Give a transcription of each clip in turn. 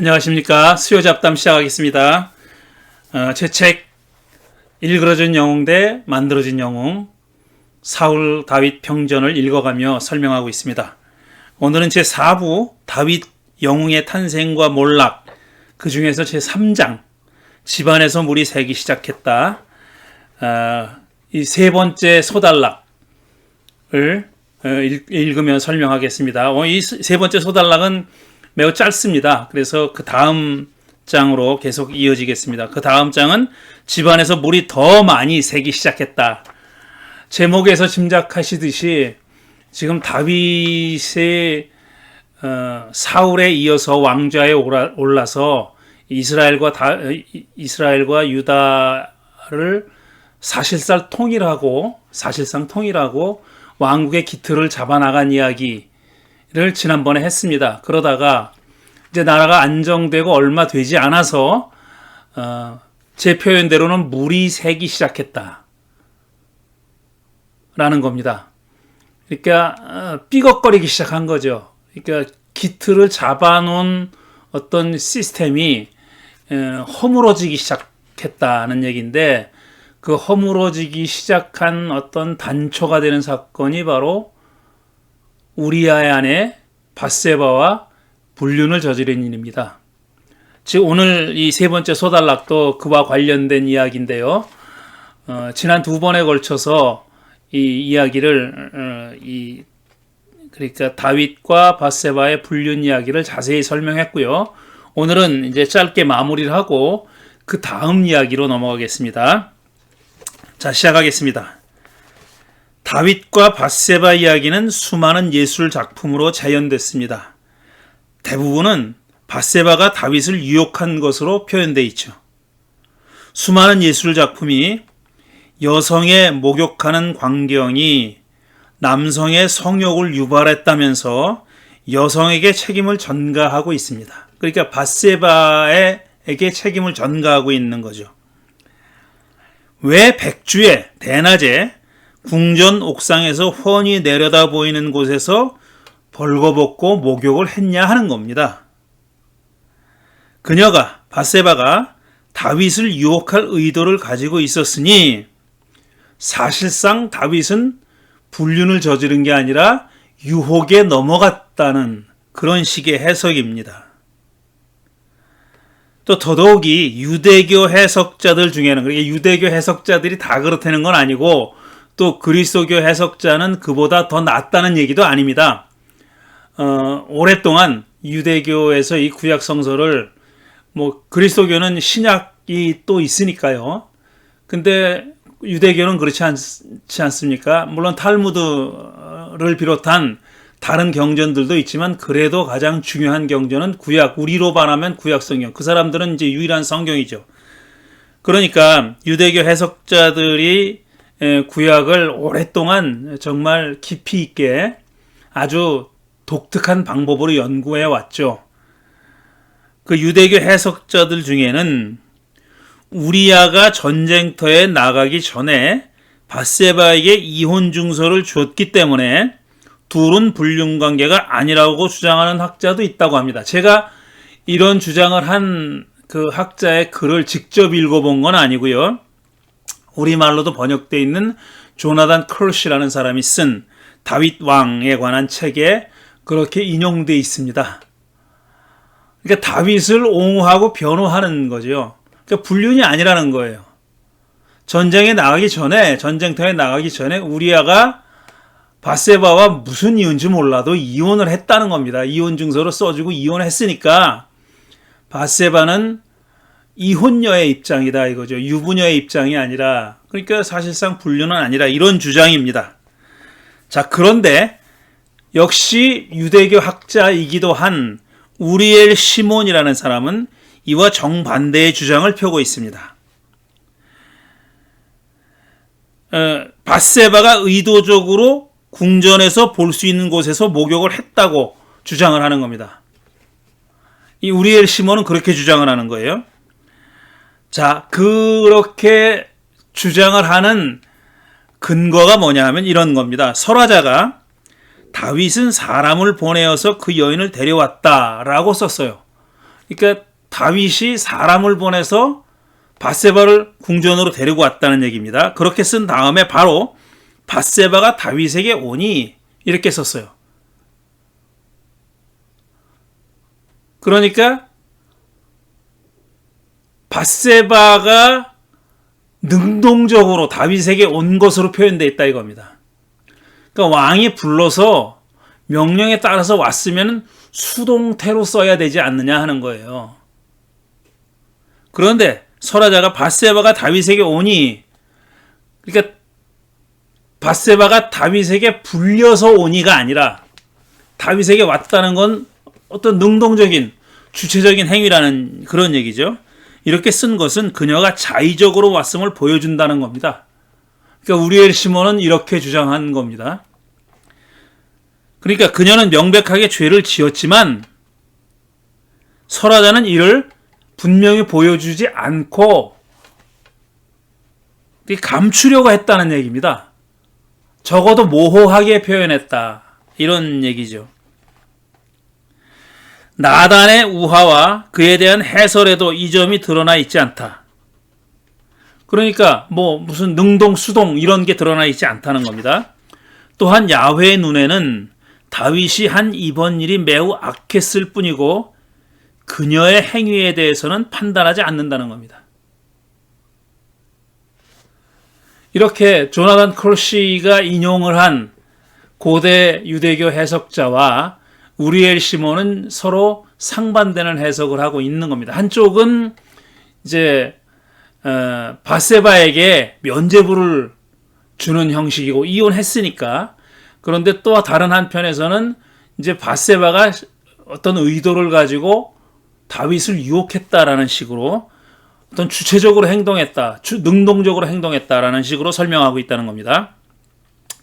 안녕하십니까. 수요잡담 시작하겠습니다. 제 책 일그러진 영웅 대 만들어진 영웅, 사울 다윗 평전을 읽어가며 설명하고 있습니다. 오늘은 제 4부 다윗 영웅의 탄생과 몰락, 그 중에서 제 3장 집안에서 물이 새기 시작했다, 이 세 번째 소단락을 읽으며 설명하겠습니다. 이 세 번째 소단락은 매우 짧습니다. 그래서 그 다음 장으로 계속 이어지겠습니다. 그 다음 장은 집안에서 물이 더 많이 새기 시작했다. 제목에서 짐작하시듯이 지금 다윗의 사울에 이어서 왕좌에 올라서 이스라엘과 유다를 사실상 통일하고 왕국의 기틀을 잡아나간 이야기를 지난번에 했습니다. 그러다가 이제 나라가 안정되고 얼마 되지 않아서 제 표현대로는 물이 새기 시작했다 라는 겁니다. 그러니까 삐걱거리기 시작한 거죠. 그러니까 기틀을 잡아놓은 어떤 시스템이 허물어지기 시작했다는 얘기인데, 그 허물어지기 시작한 어떤 단초가 되는 사건이 바로 우리아의 아내 밧세바와 불륜을 저지른 일입니다. 즉 오늘 이 세 번째 소단락도 그와 관련된 이야기인데요. 지난 두 번에 걸쳐서 이 이야기를 그러니까 다윗과 밧세바의 불륜 이야기를 자세히 설명했고요. 오늘은 이제 짧게 마무리를 하고 그 다음 이야기로 넘어가겠습니다. 자, 시작하겠습니다. 다윗과 밧세바 이야기는 수많은 예술 작품으로 재현됐습니다. 대부분은 밧세바가 다윗을 유혹한 것으로 표현되어 있죠. 수많은 예술 작품이 여성의 목욕하는 광경이 남성의 성욕을 유발했다면서 여성에게 책임을 전가하고 있습니다. 그러니까 밧세바에게 책임을 전가하고 있는 거죠. 왜 백주에 대낮에 궁전 옥상에서 훤히 내려다 보이는 곳에서 벌거벗고 목욕을 했냐 하는 겁니다. 밧세바가 다윗을 유혹할 의도를 가지고 있었으니 사실상 다윗은 불륜을 저지른 게 아니라 유혹에 넘어갔다는 그런 식의 해석입니다. 또 더더욱이 유대교 해석자들 중에는, 그러니까 유대교 해석자들이 다 그렇다는 건 아니고 또 그리스도교 해석자는 그보다 더 낫다는 얘기도 아닙니다. 오랫동안 유대교에서 이 구약 성서를, 그리스도교는 신약이 또 있으니까요. 근데 유대교는 그렇지 않지 않습니까? 물론 탈무드를 비롯한 다른 경전들도 있지만 그래도 가장 중요한 경전은 구약, 우리로 말하면 구약 성경. 그 사람들은 이제 유일한 성경이죠. 그러니까 유대교 해석자들이 구약을 오랫동안 정말 깊이 있게 아주 독특한 방법으로 연구해 왔죠. 그 유대교 해석자들 중에는 우리아가 전쟁터에 나가기 전에 밧세바에게 이혼 증서를 줬기 때문에 둘은 불륜 관계가 아니라고 주장하는 학자도 있다고 합니다. 제가 이런 주장을 한 그 학자의 글을 직접 읽어본 건 아니고요. 우리말로도 번역되어 있는 조나단 컬시라는 사람이 쓴 다윗 왕에 관한 책에 그렇게 인용되어 있습니다. 그러니까 다윗을 옹호하고 변호하는 거죠. 그러니까 불륜이 아니라는 거예요. 전쟁터에 나가기 전에 우리아가 밧세바와 무슨 이유인지 몰라도 이혼을 했다는 겁니다. 이혼 증서를 써주고 이혼했으니까 밧세바는 이혼녀의 입장이다 이거죠. 유부녀의 입장이 아니라, 그러니까 사실상 불륜은 아니라, 이런 주장입니다. 자, 그런데 역시 유대교 학자이기도 한 우리엘 시몬이라는 사람은 이와 정반대의 주장을 펴고 있습니다. 밧세바가 의도적으로 궁전에서 볼 수 있는 곳에서 목욕을 했다고 주장을 하는 겁니다. 이 우리엘 시몬은 그렇게 주장을 하는 거예요. 자, 그렇게 주장을 하는 근거가 뭐냐 하면 이런 겁니다. 설화자가 다윗은 사람을 보내어서 그 여인을 데려왔다라고 썼어요. 그러니까 다윗이 사람을 보내서 밧세바를 궁전으로 데리고 왔다는 얘기입니다. 그렇게 쓴 다음에 바로 밧세바가 다윗에게 오니 이렇게 썼어요. 그러니까 밧세바가 능동적으로 다윗에게 온 것으로 표현되어 있다 이겁니다. 그러니까 왕이 불러서 명령에 따라서 왔으면 수동태로 써야 되지 않느냐 하는 거예요. 그런데 설하자가 밧세바가 다윗에게 오니, 그러니까 밧세바가 다윗에게 불려서 오니가 아니라 다윗에게 왔다는 건 어떤 능동적인 주체적인 행위라는 그런 얘기죠. 이렇게 쓴 것은 그녀가 자의적으로 왔음을 보여준다는 겁니다. 그러니까 우리엘 시몬은 이렇게 주장한 겁니다. 그러니까 그녀는 명백하게 죄를 지었지만 설하자는 이를 분명히 보여주지 않고 감추려고 했다는 얘기입니다. 적어도 모호하게 표현했다. 이런 얘기죠. 나단의 우화와 그에 대한 해설에도 이 점이 드러나 있지 않다. 그러니까 무슨 능동, 수동 이런 게 드러나 있지 않다는 겁니다. 또한 야훼의 눈에는 다윗이 한 이번 일이 매우 악했을 뿐이고 그녀의 행위에 대해서는 판단하지 않는다는 겁니다. 이렇게 조나단 크로시가 인용을 한 고대 유대교 해석자와 우리엘 시몬은 서로 상반되는 해석을 하고 있는 겁니다. 한쪽은 이제 밧세바에게 면죄부를 주는 형식이고 이혼했으니까. 그런데 또 다른 한편에서는 이제 밧세바가 어떤 의도를 가지고 다윗을 유혹했다라는 식으로 어떤 주체적으로 행동했다, 능동적으로 행동했다라는 식으로 설명하고 있다는 겁니다.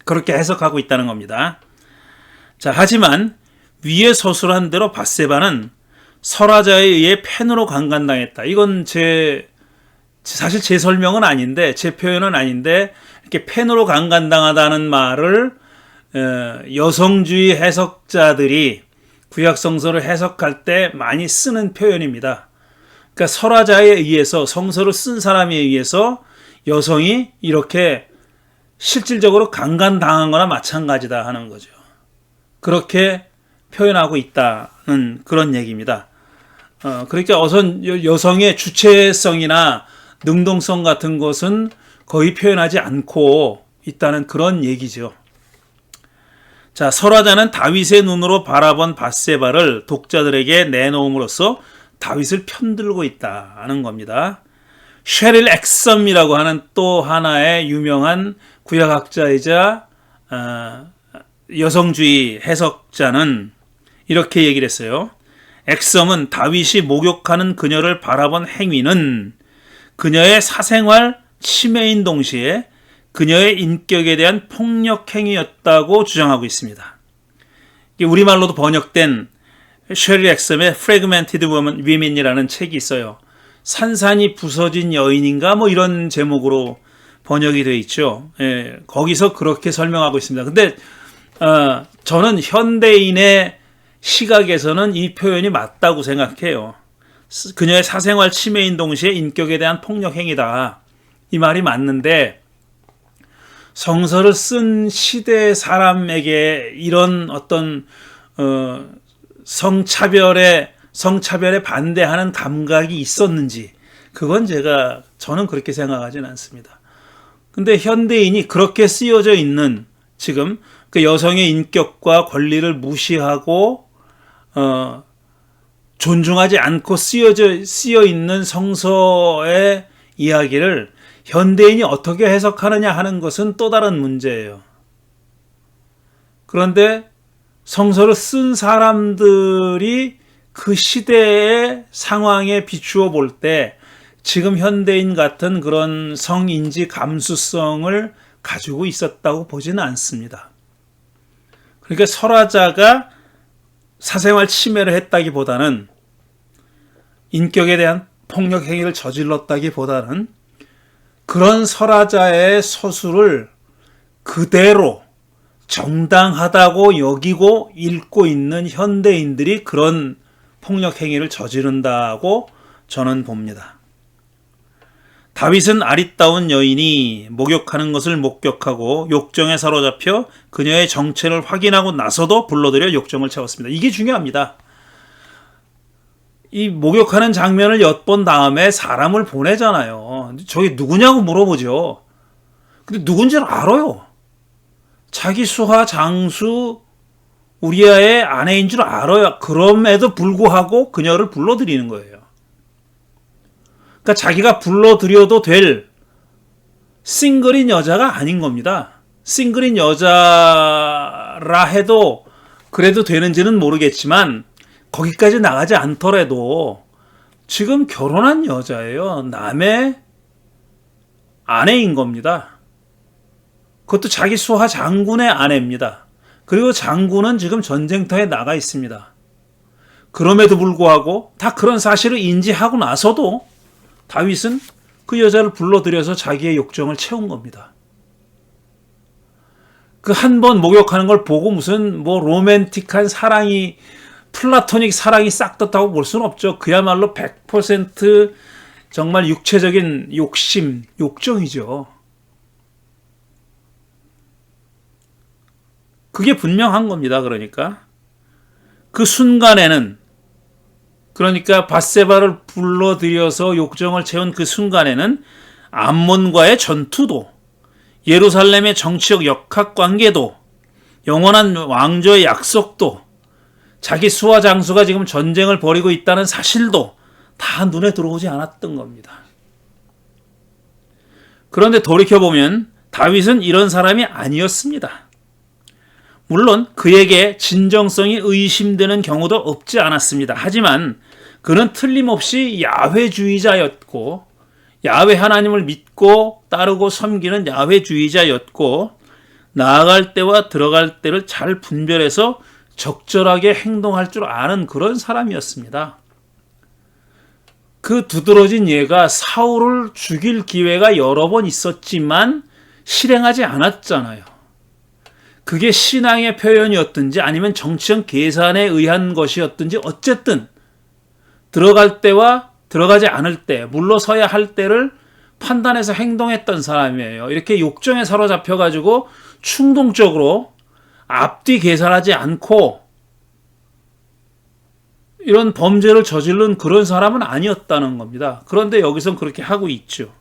그렇게 해석하고 있다는 겁니다. 자, 하지만 위에 서술한 대로 밧세바는 설하자에 의해 펜으로 강간당했다. 이건 사실 제 설명은 아닌데, 제 표현은 아닌데, 이렇게 펜으로 강간당하다는 말을 여성주의 해석자들이 구약 성서를 해석할 때 많이 쓰는 표현입니다. 그러니까 설하자에 의해서, 성서를 쓴 사람에 의해서 여성이 이렇게 실질적으로 강간당한 거나 마찬가지다 하는 거죠. 그렇게 표현하고 있다는 그런 얘기입니다. 그러니까 여성의 주체성이나 능동성 같은 것은 거의 표현하지 않고 있다는 그런 얘기죠. 자, 설하자는 다윗의 눈으로 바라본 밧세바를 독자들에게 내놓음으로써 다윗을 편들고 있다는 겁니다. 셰릴 엑섬이라고 하는 또 하나의 유명한 구약학자이자 여성주의 해석자는 이렇게 얘기를 했어요. 엑섬은 다윗이 목욕하는 그녀를 바라본 행위는 그녀의 사생활 침해인 동시에 그녀의 인격에 대한 폭력 행위였다고 주장하고 있습니다. 우리말로도 번역된 셰리 엑섬의 Fragmented Women이라는 책이 있어요. 산산이 부서진 여인인가 이런 제목으로 번역이 되어 있죠. 예, 거기서 그렇게 설명하고 있습니다. 근데 저는 현대인의 시각에서는 이 표현이 맞다고 생각해요. 그녀의 사생활 침해인 동시에 인격에 대한 폭력 행위다. 이 말이 맞는데 성서를 쓴 시대 사람에게 이런 어떤 성차별에 반대하는 감각이 있었는지 그건 저는 그렇게 생각하지는 않습니다. 근데 현대인이 그렇게 쓰여져 있는 지금 그 여성의 인격과 권리를 무시하고 존중하지 않고 쓰여 있는 성서의 이야기를 현대인이 어떻게 해석하느냐 하는 것은 또 다른 문제예요. 그런데 성서를 쓴 사람들이 그 시대의 상황에 비추어 볼 때 지금 현대인 같은 그런 성인지 감수성을 가지고 있었다고 보지는 않습니다. 그러니까 설하자가 사생활 침해를 했다기보다는 인격에 대한 폭력 행위를 저질렀다기보다는 그런 설하자의 서술을 그대로 정당하다고 여기고 읽고 있는 현대인들이 그런 폭력 행위를 저지른다고 저는 봅니다. 다윗은 아리따운 여인이 목욕하는 것을 목격하고 욕정에 사로잡혀 그녀의 정체를 확인하고 나서도 불러들여 욕정을 채웠습니다. 이게 중요합니다. 이 목욕하는 장면을 엿본 다음에 사람을 보내잖아요. 저기 누구냐고 물어보죠. 근데 누군지를 알아요. 자기 수하 장수 우리아의 아내인 줄 알아요. 그럼에도 불구하고 그녀를 불러들이는 거예요. 그러니까 자기가 불러들여도 될 싱글인 여자가 아닌 겁니다. 싱글인 여자라 해도 그래도 되는지는 모르겠지만 거기까지 나가지 않더라도 지금 결혼한 여자예요. 남의 아내인 겁니다. 그것도 자기 수하 장군의 아내입니다. 그리고 장군은 지금 전쟁터에 나가 있습니다. 그럼에도 불구하고 다 그런 사실을 인지하고 나서도 다윗은 그 여자를 불러들여서 자기의 욕정을 채운 겁니다. 그 한 번 목욕하는 걸 보고 무슨 뭐 로맨틱한 사랑이 플라토닉 사랑이 싹 떴다고 볼 수는 없죠. 그야말로 100% 정말 육체적인 욕심, 욕정이죠. 그게 분명한 겁니다. 그러니까 그 순간에는 그러니까 밧세바를 불러들여서 욕정을 채운 그 순간에는 암몬과의 전투도 예루살렘의 정치적 역학관계도 영원한 왕조의 약속도 자기 수하 장수가 지금 전쟁을 벌이고 있다는 사실도 다 눈에 들어오지 않았던 겁니다. 그런데 돌이켜보면 다윗은 이런 사람이 아니었습니다. 물론 그에게 진정성이 의심되는 경우도 없지 않았습니다. 하지만 그는 틀림없이 야훼주의자였고 야훼 하나님을 믿고 따르고 섬기는 야훼주의자였고 나아갈 때와 들어갈 때를 잘 분별해서 적절하게 행동할 줄 아는 그런 사람이었습니다. 그 두드러진 예가 사울을 죽일 기회가 여러 번 있었지만 실행하지 않았잖아요. 그게 신앙의 표현이었든지 아니면 정치적 계산에 의한 것이었든지 어쨌든 들어갈 때와 들어가지 않을 때, 물러서야 할 때를 판단해서 행동했던 사람이에요. 이렇게 욕정에 사로잡혀가지고 충동적으로 앞뒤 계산하지 않고 이런 범죄를 저지른 그런 사람은 아니었다는 겁니다. 그런데 여기선 그렇게 하고 있죠.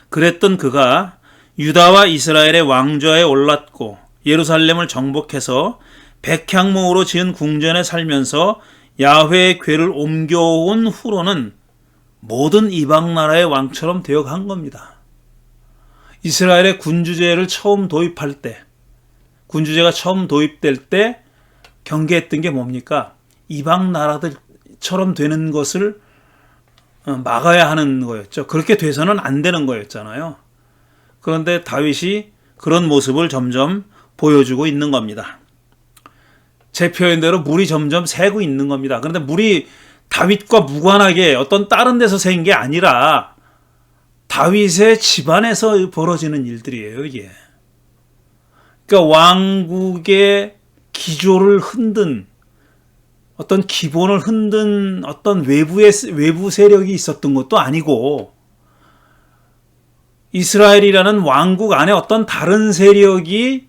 그랬던 그가 유다와 이스라엘의 왕좌에 올랐고 예루살렘을 정복해서 백향목으로 지은 궁전에 살면서 야훼의 궤를 옮겨온 후로는 모든 이방 나라의 왕처럼 되어간 겁니다. 이스라엘의 군주제를 처음 도입할 때, 군주제가 처음 도입될 때 경계했던 게 뭡니까? 이방 나라들처럼 되는 것을 막아야 하는 거였죠. 그렇게 돼서는 안 되는 거였잖아요. 그런데 다윗이 그런 모습을 점점 보여주고 있는 겁니다. 제 표현대로 물이 점점 새고 있는 겁니다. 그런데 물이 다윗과 무관하게 어떤 다른 데서 샌 게 아니라 다윗의 집안에서 벌어지는 일들이에요, 이게. 그러니까 왕국의 기조를 흔든 어떤 기본을 흔든 어떤 외부 세력이 있었던 것도 아니고 이스라엘이라는 왕국 안에 어떤 다른 세력이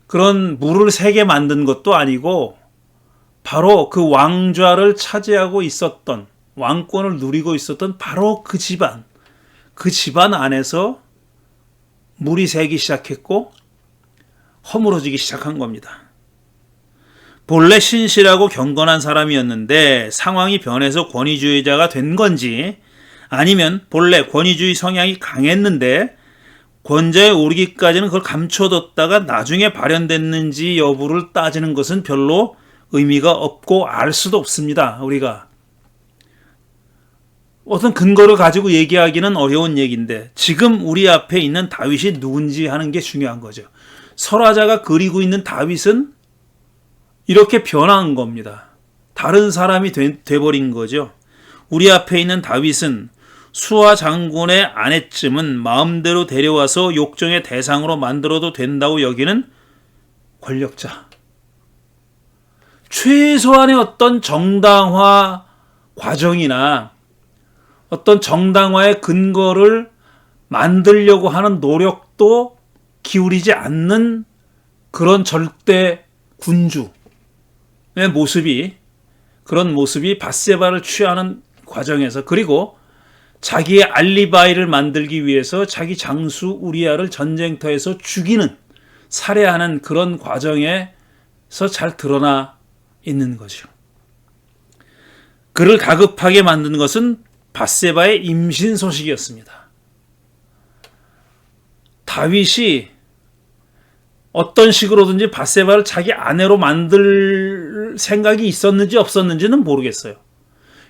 그런 물을 새게 만든 것도 아니고 바로 그 왕좌를 차지하고 있었던 왕권을 누리고 있었던 바로 그 집안 안에서 물이 새기 시작했고 허물어지기 시작한 겁니다. 본래 신실하고 경건한 사람이었는데 상황이 변해서 권위주의자가 된 건지 아니면 본래 권위주의 성향이 강했는데 권좌에 오르기까지는 그걸 감춰뒀다가 나중에 발현됐는지 여부를 따지는 것은 별로 의미가 없고 알 수도 없습니다. 우리가 어떤 근거를 가지고 얘기하기는 어려운 얘기인데 지금 우리 앞에 있는 다윗이 누군지 하는 게 중요한 거죠. 설화자가 그리고 있는 다윗은 이렇게 변한 겁니다. 다른 사람이 돼버린 거죠. 우리 앞에 있는 다윗은 수하 장군의 아내쯤은 마음대로 데려와서 욕정의 대상으로 만들어도 된다고 여기는 권력자. 최소한의 어떤 정당화 과정이나 어떤 정당화의 근거를 만들려고 하는 노력도 기울이지 않는 그런 절대 군주의 모습이, 그런 모습이 밧세바를 취하는 과정에서, 그리고 자기의 알리바이를 만들기 위해서 자기 장수 우리아를 전쟁터에서 죽이는, 살해하는 그런 과정에서 잘 드러나 있는 거죠. 그를 다급하게 만든 것은 밧세바의 임신 소식이었습니다. 다윗이 어떤 식으로든지 밧세바를 자기 아내로 만들 생각이 있었는지 없었는지는 모르겠어요.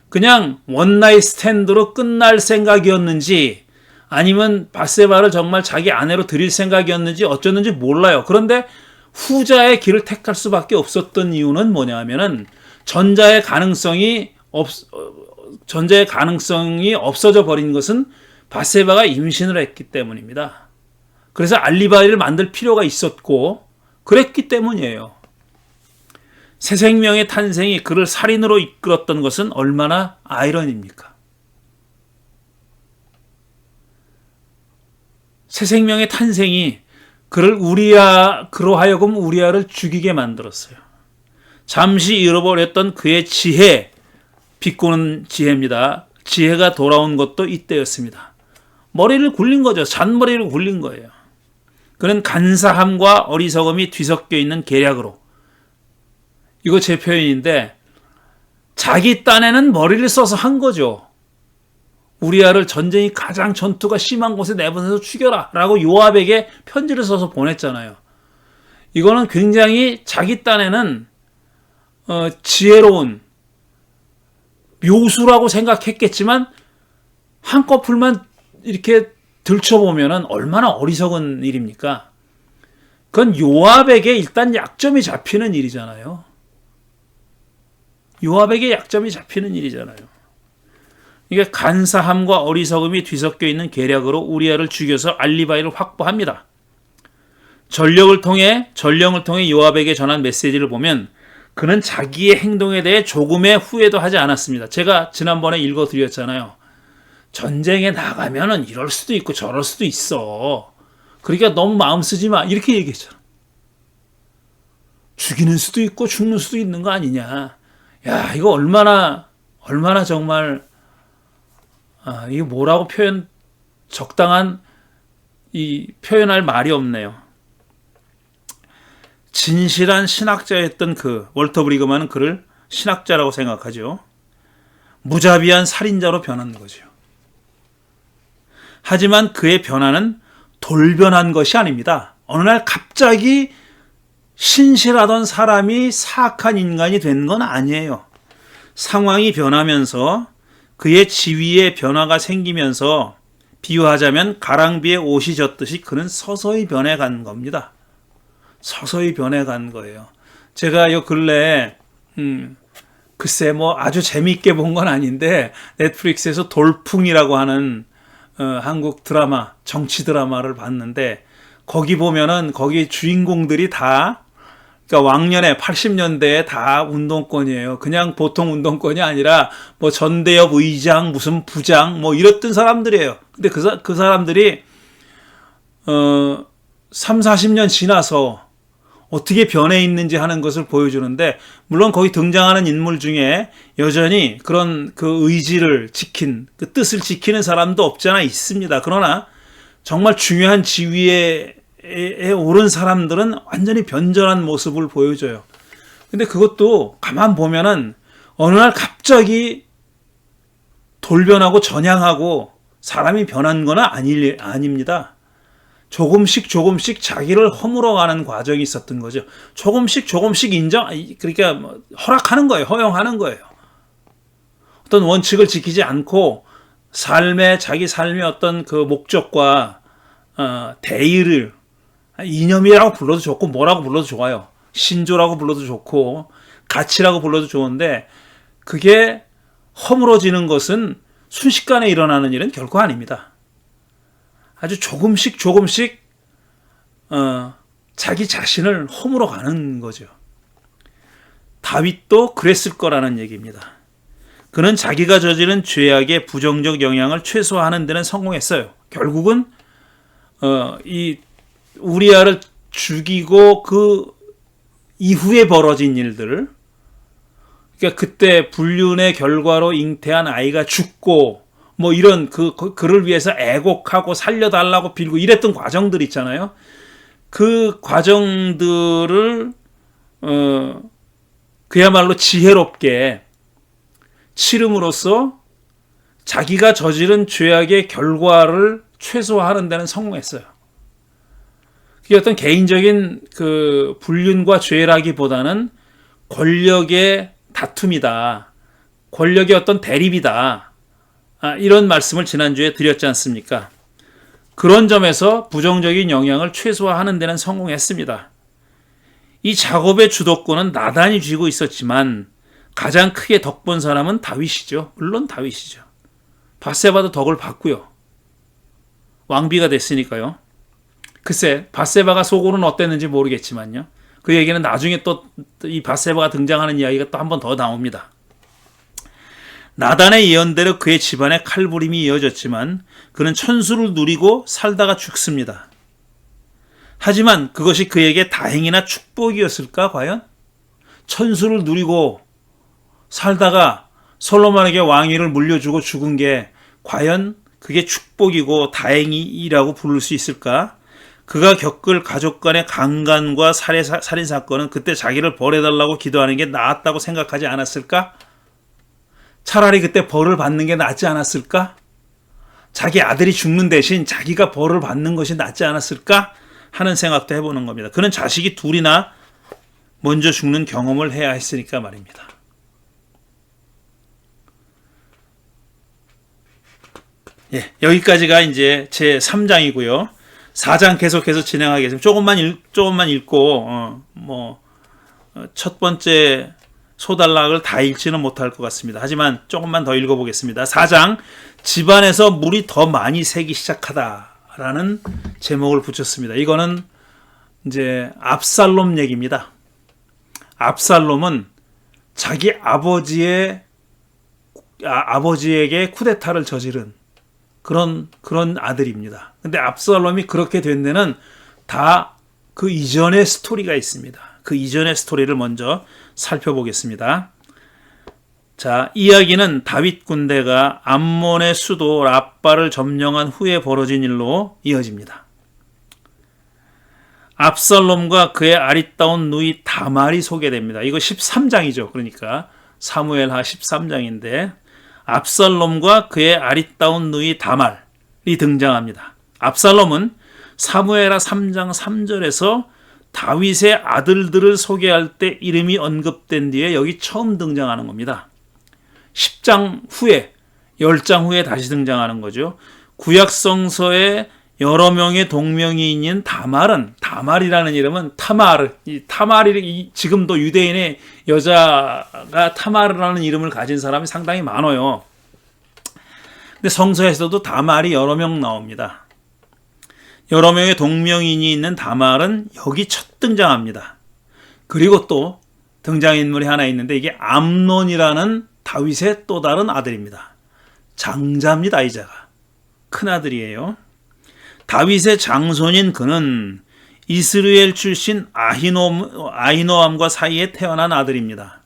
그냥 원나잇 스탠드로 끝날 생각이었는지 아니면 밧세바를 정말 자기 아내로 들일 생각이었는지 어쩌는지 몰라요. 그런데 후자의 길을 택할 수밖에 없었던 이유는 뭐냐면은 전자의 가능성이 없어져 버린 것은 밧세바가 임신을 했기 때문입니다. 그래서 알리바이를 만들 필요가 있었고 그랬기 때문이에요. 새 생명의 탄생이 그를 살인으로 이끌었던 것은 얼마나 아이러니입니까? 새 생명의 탄생이 그를 그로 하여금 우리아를 죽이게 만들었어요. 잠시 잃어버렸던 그의 지혜, 비꼬는 지혜입니다. 지혜가 돌아온 것도 이때였습니다. 머리를 굴린 거죠. 잔머리를 굴린 거예요. 그는 간사함과 어리석음이 뒤섞여 있는 계략으로, 이거 제 표현인데 자기 딴에는 머리를 써서 한 거죠. 우리아를 전쟁이 가장 전투가 심한 곳에 내보내서 죽여라 라고 요압에게 편지를 써서 보냈잖아요. 이거는 굉장히 자기 딴에는 지혜로운 묘수라고 생각했겠지만 한꺼풀만 이렇게 들춰보면 얼마나 어리석은 일입니까? 그건 요압에게 일단 약점이 잡히는 일이잖아요. 요압에게 약점이 잡히는 일이잖아요. 이게 간사함과 어리석음이 뒤섞여 있는 계략으로 우리아를 죽여서 알리바이를 확보합니다. 전령을 통해 요압에게 전한 메시지를 보면 그는 자기의 행동에 대해 조금의 후회도 하지 않았습니다. 제가 지난번에 읽어드렸잖아요. 전쟁에 나가면은 이럴 수도 있고 저럴 수도 있어. 그러니까 너무 마음 쓰지 마. 이렇게 얘기했잖아. 죽이는 수도 있고 죽는 수도 있는 거 아니냐. 야, 이거 얼마나 정말, 이게 뭐라고 적당한 표현할 말이 없네요. 진실한 신학자였던 월터 브리그만은 그를 신학자라고 생각하죠. 무자비한 살인자로 변한 거죠. 하지만 그의 변화는 돌변한 것이 아닙니다. 어느 날 갑자기 신실하던 사람이 사악한 인간이 된 건 아니에요. 상황이 변하면서 그의 지위에 변화가 생기면서 비유하자면 가랑비에 옷이 젖듯이 그는 서서히 변해간 겁니다. 서서히 변해간 거예요. 제가 요 근래에 글쎄 아주 재미있게 본 건 아닌데 넷플릭스에서 돌풍이라고 하는 한국 드라마, 정치 드라마를 봤는데 거기 보면은 거기 주인공들이 다, 그러니까 왕년에 80년대에 다 운동권이에요. 그냥 보통 운동권이 아니라 전대협 의장, 무슨 부장 이랬던 사람들이에요. 근데 그 사람들이 3, 40년 지나서 어떻게 변해 있는지 하는 것을 보여주는데, 물론 거기 등장하는 인물 중에 여전히 그런 그 의지를 지킨, 그 뜻을 지키는 사람도 없지 않아 있습니다. 그러나 정말 중요한 지위에 오른 사람들은 완전히 변절한 모습을 보여줘요. 근데 그것도 가만 보면은 어느 날 갑자기 돌변하고 전향하고 사람이 변한 건 아닙니다. 조금씩 자기를 허물어가는 과정이 있었던 거죠. 조금씩 그러니까 허락하는 거예요. 허용하는 거예요. 어떤 원칙을 지키지 않고 자기 삶의 어떤 그 목적과 대의를 이념이라고 불러도 좋고 뭐라고 불러도 좋아요. 신조라고 불러도 좋고 가치라고 불러도 좋은데 그게 허물어지는 것은 순식간에 일어나는 일은 결코 아닙니다. 아주 조금씩 자기 자신을 허물어가는 거죠. 다윗도 그랬을 거라는 얘기입니다. 그는 자기가 저지른 죄악의 부정적 영향을 최소화하는 데는 성공했어요. 결국은 이 우리아를 죽이고 그 이후에 벌어진 일들, 그러니까 그때 불륜의 결과로 잉태한 아이가 죽고 뭐 이런 그를 위해서 애곡하고 살려달라고 빌고 이랬던 과정들 있잖아요. 그 과정들을 그야말로 지혜롭게 치름으로써 자기가 저지른 죄악의 결과를 최소화하는 데는 성공했어요. 그게 어떤 개인적인 그 불륜과 죄라기보다는 권력의 다툼이다. 권력의 어떤 대립이다. 이런 말씀을 지난주에 드렸지 않습니까? 그런 점에서 부정적인 영향을 최소화하는 데는 성공했습니다. 이 작업의 주도권은 나단이 쥐고 있었지만 가장 크게 덕본 사람은 다윗이죠. 물론 다윗이죠. 밧세바도 덕을 봤고요. 왕비가 됐으니까요. 글쎄 밧세바가 속으로는 어땠는지 모르겠지만요. 그 얘기는 나중에 또 이 밧세바가 등장하는 이야기가 또 한 번 더 나옵니다. 나단의 예언대로 그의 집안에 칼부림이 이어졌지만 그는 천수를 누리고 살다가 죽습니다. 하지만 그것이 그에게 다행이나 축복이었을까 과연? 천수를 누리고 살다가 솔로몬에게 왕위를 물려주고 죽은 게 과연 그게 축복이고 다행이라고 부를 수 있을까? 그가 겪을 가족 간의 강간과 살인 사건은 그때 자기를 벌해달라고 기도하는 게 나았다고 생각하지 않았을까? 차라리 그때 벌을 받는 게 낫지 않았을까? 자기 아들이 죽는 대신 자기가 벌을 받는 것이 낫지 않았을까? 하는 생각도 해보는 겁니다. 그는 자식이 둘이나 먼저 죽는 경험을 해야 했으니까 말입니다. 예, 여기까지가 이제 제 3장이고요. 4장 계속해서 진행하겠습니다. 조금만 읽고 첫 번째 소단락을 다 읽지는 못할 것 같습니다. 하지만 조금만 더 읽어보겠습니다. 4장 집안에서 물이 더 많이 새기 시작하다라는 제목을 붙였습니다. 이거는 이제 압살롬 얘기입니다. 압살롬은 자기 아버지에게 쿠데타를 저지른 그런 아들입니다. 근데 압살롬이 그렇게 된 데는 다 그 이전의 스토리가 있습니다. 그 이전의 스토리를 먼저 살펴보겠습니다. 자, 이야기는 다윗 군대가 암몬의 수도 라빠를 점령한 후에 벌어진 일로 이어집니다. 압살롬과 그의 아리따운 누이 다말이 소개됩니다. 이거 13장이죠. 그러니까 사무엘하 13장인데 압살롬과 그의 아리따운 누이 다말이 등장합니다. 압살롬은 사무엘하 3장 3절에서 다윗의 아들들을 소개할 때 이름이 언급된 뒤에 여기 처음 등장하는 겁니다. 10장 후에, 10장 후에 다시 등장하는 거죠. 구약성서에 여러 명의 동명이인인 다말이라는 이름은 타마르, 지금도 유대인의 여자가 타마르라는 이름을 가진 사람이 상당히 많아요. 근데 성서에서도 다말이 여러 명 나옵니다. 여러 명의 동명인이 있는 다말은 여기 첫 등장합니다. 그리고 또 등장인물이 하나 있는데 이게 암논이라는 다윗의 또 다른 아들입니다. 장자입니다. 이자가. 큰아들이에요. 다윗의 장손인 그는 이스라엘 출신 아히노암과 사이에 태어난 아들입니다.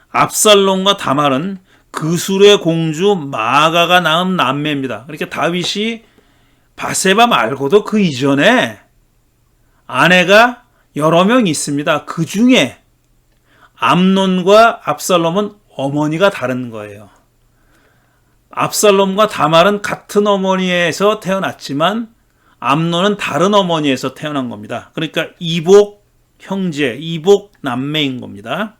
압살롬과 다말은 그술의 공주 마아가가 낳은 남매입니다. 그러니까 다윗이 밧세바 말고도 그 이전에 아내가 여러 명 있습니다. 그 중에 암논과 압살롬은 어머니가 다른 거예요. 압살롬과 다말은 같은 어머니에서 태어났지만 암논은 다른 어머니에서 태어난 겁니다. 그러니까 이복 형제, 이복 남매인 겁니다.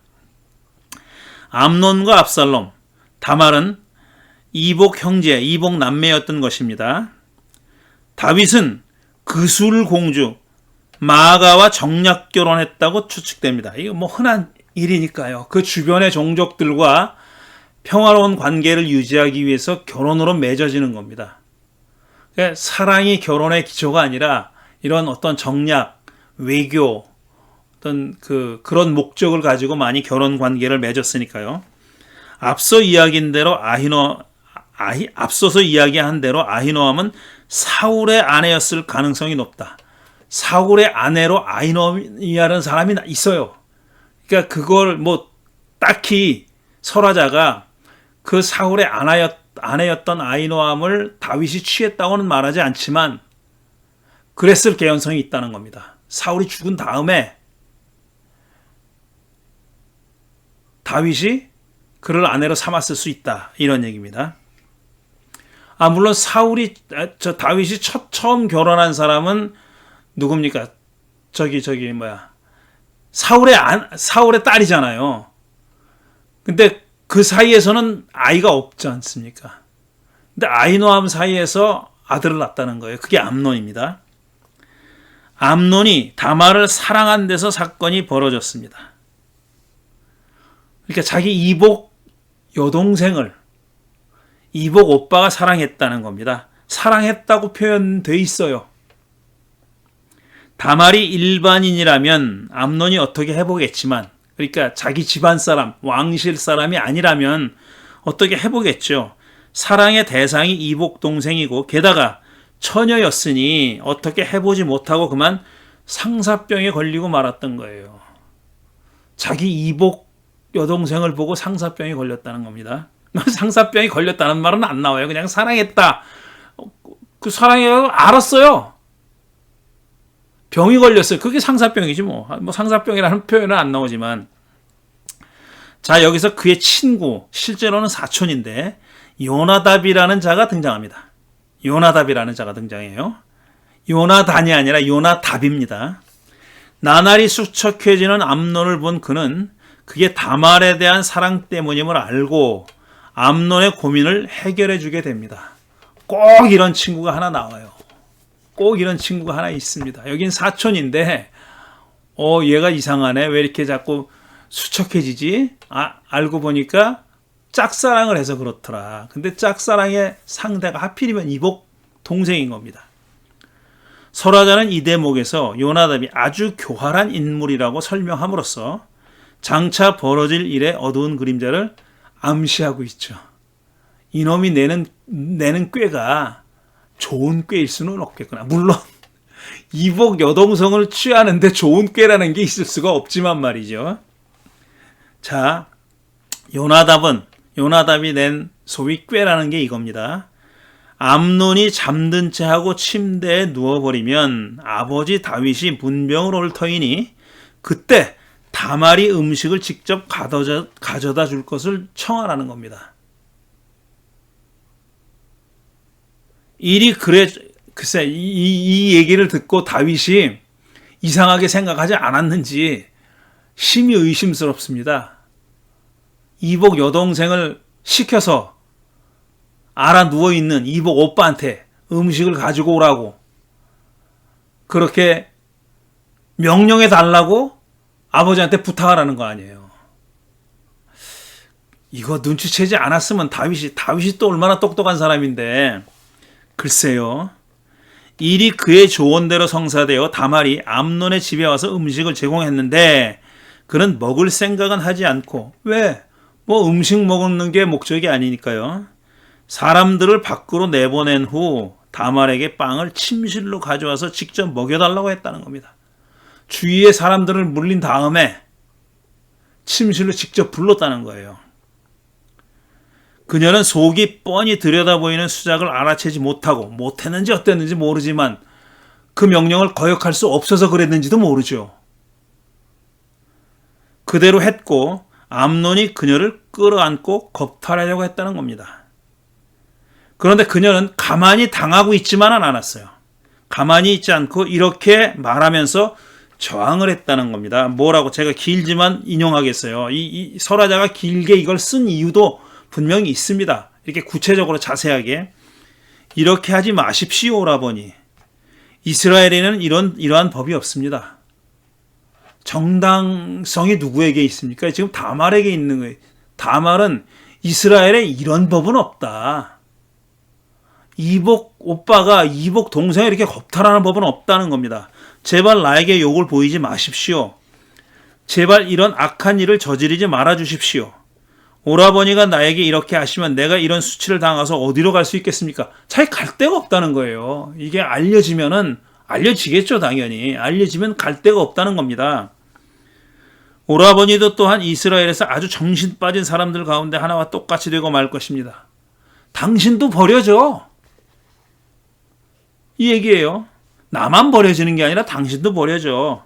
암논과 압살롬, 다말은 이복 형제, 이복 남매였던 것입니다. 다윗은 그술 공주 마아가와 정략 결혼했다고 추측됩니다. 이거 뭐 흔한 일이니까요. 그 주변의 종족들과 평화로운 관계를 유지하기 위해서 결혼으로 맺어지는 겁니다. 사랑이 결혼의 기초가 아니라 이런 어떤 정략, 외교, 어떤 그런 목적을 가지고 많이 결혼 관계를 맺었으니까요. 앞서서 이야기한 대로 아히노암은 사울의 아내였을 가능성이 높다. 사울의 아내로 아히노암이라는 사람이 있어요. 그러니까 그걸 뭐 딱히 설화자가 그 사울의 아내였던 아히노암을 다윗이 취했다고는 말하지 않지만 그랬을 개연성이 있다는 겁니다. 사울이 죽은 다음에 다윗이 그를 아내로 삼았을 수 있다. 이런 얘기입니다. 물론 다윗이 처음 결혼한 사람은 누굽니까? 사울의 딸이잖아요. 근데 그 사이에서는 아이가 없지 않습니까? 근데 아히노암 사이에서 아들을 낳았다는 거예요. 그게 암논입니다. 암논이 다말을 사랑한 데서 사건이 벌어졌습니다. 그러니까 자기 이복 여동생을 이복 오빠가 사랑했다는 겁니다. 사랑했다고 표현돼 있어요. 다말이 일반인이라면 암논이 어떻게 해보겠지만, 그러니까 자기 집안 사람, 왕실 사람이 아니라면 어떻게 해보겠죠. 사랑의 대상이 이복 동생이고 게다가 처녀였으니 어떻게 해보지 못하고 그만 상사병에 걸리고 말았던 거예요. 자기 이복 여동생을 보고 상사병에 걸렸다는 겁니다. 상사병이 걸렸다는 말은 안 나와요. 그냥 사랑했다. 그 사랑해요. 알았어요. 병이 걸렸어요. 그게 상사병이지 뭐. 상사병이라는 표현은 안 나오지만. 자, 여기서 그의 친구, 실제로는 사촌인데 요나답이라는 자가 등장합니다. 요나답이라는 자가 등장해요. 요나단이 아니라 요나답입니다. 나날이 수척해지는 암논을 본 그는 그게 다말에 대한 사랑 때문임을 알고 암논의 고민을 해결해 주게 됩니다. 꼭 이런 친구가 하나 나와요. 꼭 이런 친구가 하나 있습니다. 여긴 사촌인데 얘가 이상하네. 왜 이렇게 자꾸 수척해지지? 알고 보니까 짝사랑을 해서 그렇더라. 근데 짝사랑의 상대가 하필이면 이복 동생인 겁니다. 설화자는 이 대목에서 요나답이 아주 교활한 인물이라고 설명함으로써 장차 벌어질 일의 어두운 그림자를 암시하고 있죠. 이놈이 내는 꾀가 좋은 꾀일 수는 없겠구나. 물론 이복 여동생을 취하는데 좋은 꾀라는 게 있을 수가 없지만 말이죠. 자, 요나답이 낸 소위 꾀라는 게 이겁니다. 암논이 잠든 채 하고 침대에 누워버리면 아버지 다윗이 문병을 올 터이니 그때 다말이 음식을 직접 가져다 줄 것을 청하라는 겁니다. 글쎄, 이 얘기를 듣고 다윗이 이상하게 생각하지 않았는지 심히 의심스럽습니다. 이복 여동생을 시켜서 알아 누워있는 이복 오빠한테 음식을 가지고 오라고 그렇게 명령해 달라고 아버지한테 부탁하라는 거 아니에요. 이거 눈치채지 않았으면 다윗이 또 얼마나 똑똑한 사람인데 글쎄요. 일이 그의 조언대로 성사되어 다말이 암논의 집에 와서 음식을 제공했는데 그는 먹을 생각은 하지 않고 왜? 음식 먹는 게 목적이 아니니까요. 사람들을 밖으로 내보낸 후 다말에게 빵을 침실로 가져와서 직접 먹여달라고 했다는 겁니다. 주위의 사람들을 물린 다음에 침실로 직접 불렀다는 거예요. 그녀는 속이 뻔히 들여다보이는 수작을 알아채지 못했는지 어땠는지 모르지만 그 명령을 거역할 수 없어서 그랬는지도 모르죠. 그대로 했고 암논이 그녀를 끌어안고 겁탈하려고 했다는 겁니다. 그런데 그녀는 가만히 당하고 있지만은 않았어요. 가만히 있지 않고 이렇게 말하면서 저항을 했다는 겁니다. 뭐라고 제가 길지만 인용하겠어요. 이 설화자가 길게 이걸 쓴 이유도 분명히 있습니다. 이렇게 구체적으로 자세하게 이렇게 하지 마십시오 오라버니. 이스라엘에는 이러한 법이 없습니다. 정당성이 누구에게 있습니까? 지금 다말에게 있는 거예요. 다말은 이스라엘에 이런 법은 없다. 이복 오빠가 이복 동생을 이렇게 겁탈하는 법은 없다는 겁니다. 제발 나에게 욕을 보이지 마십시오. 제발 이런 악한 일을 저지르지 말아 주십시오. 오라버니가 나에게 이렇게 하시면 내가 이런 수치를 당해서 어디로 갈 수 있겠습니까? 차에 갈 데가 없다는 거예요. 이게 알려지면은 알려지겠죠, 당연히. 알려지면 갈 데가 없다는 겁니다. 오라버니도 또한 이스라엘에서 아주 정신 빠진 사람들 가운데 하나와 똑같이 되고 말 것입니다. 당신도 버려져. 이 얘기예요. 나만 버려지는 게 아니라 당신도 버려져.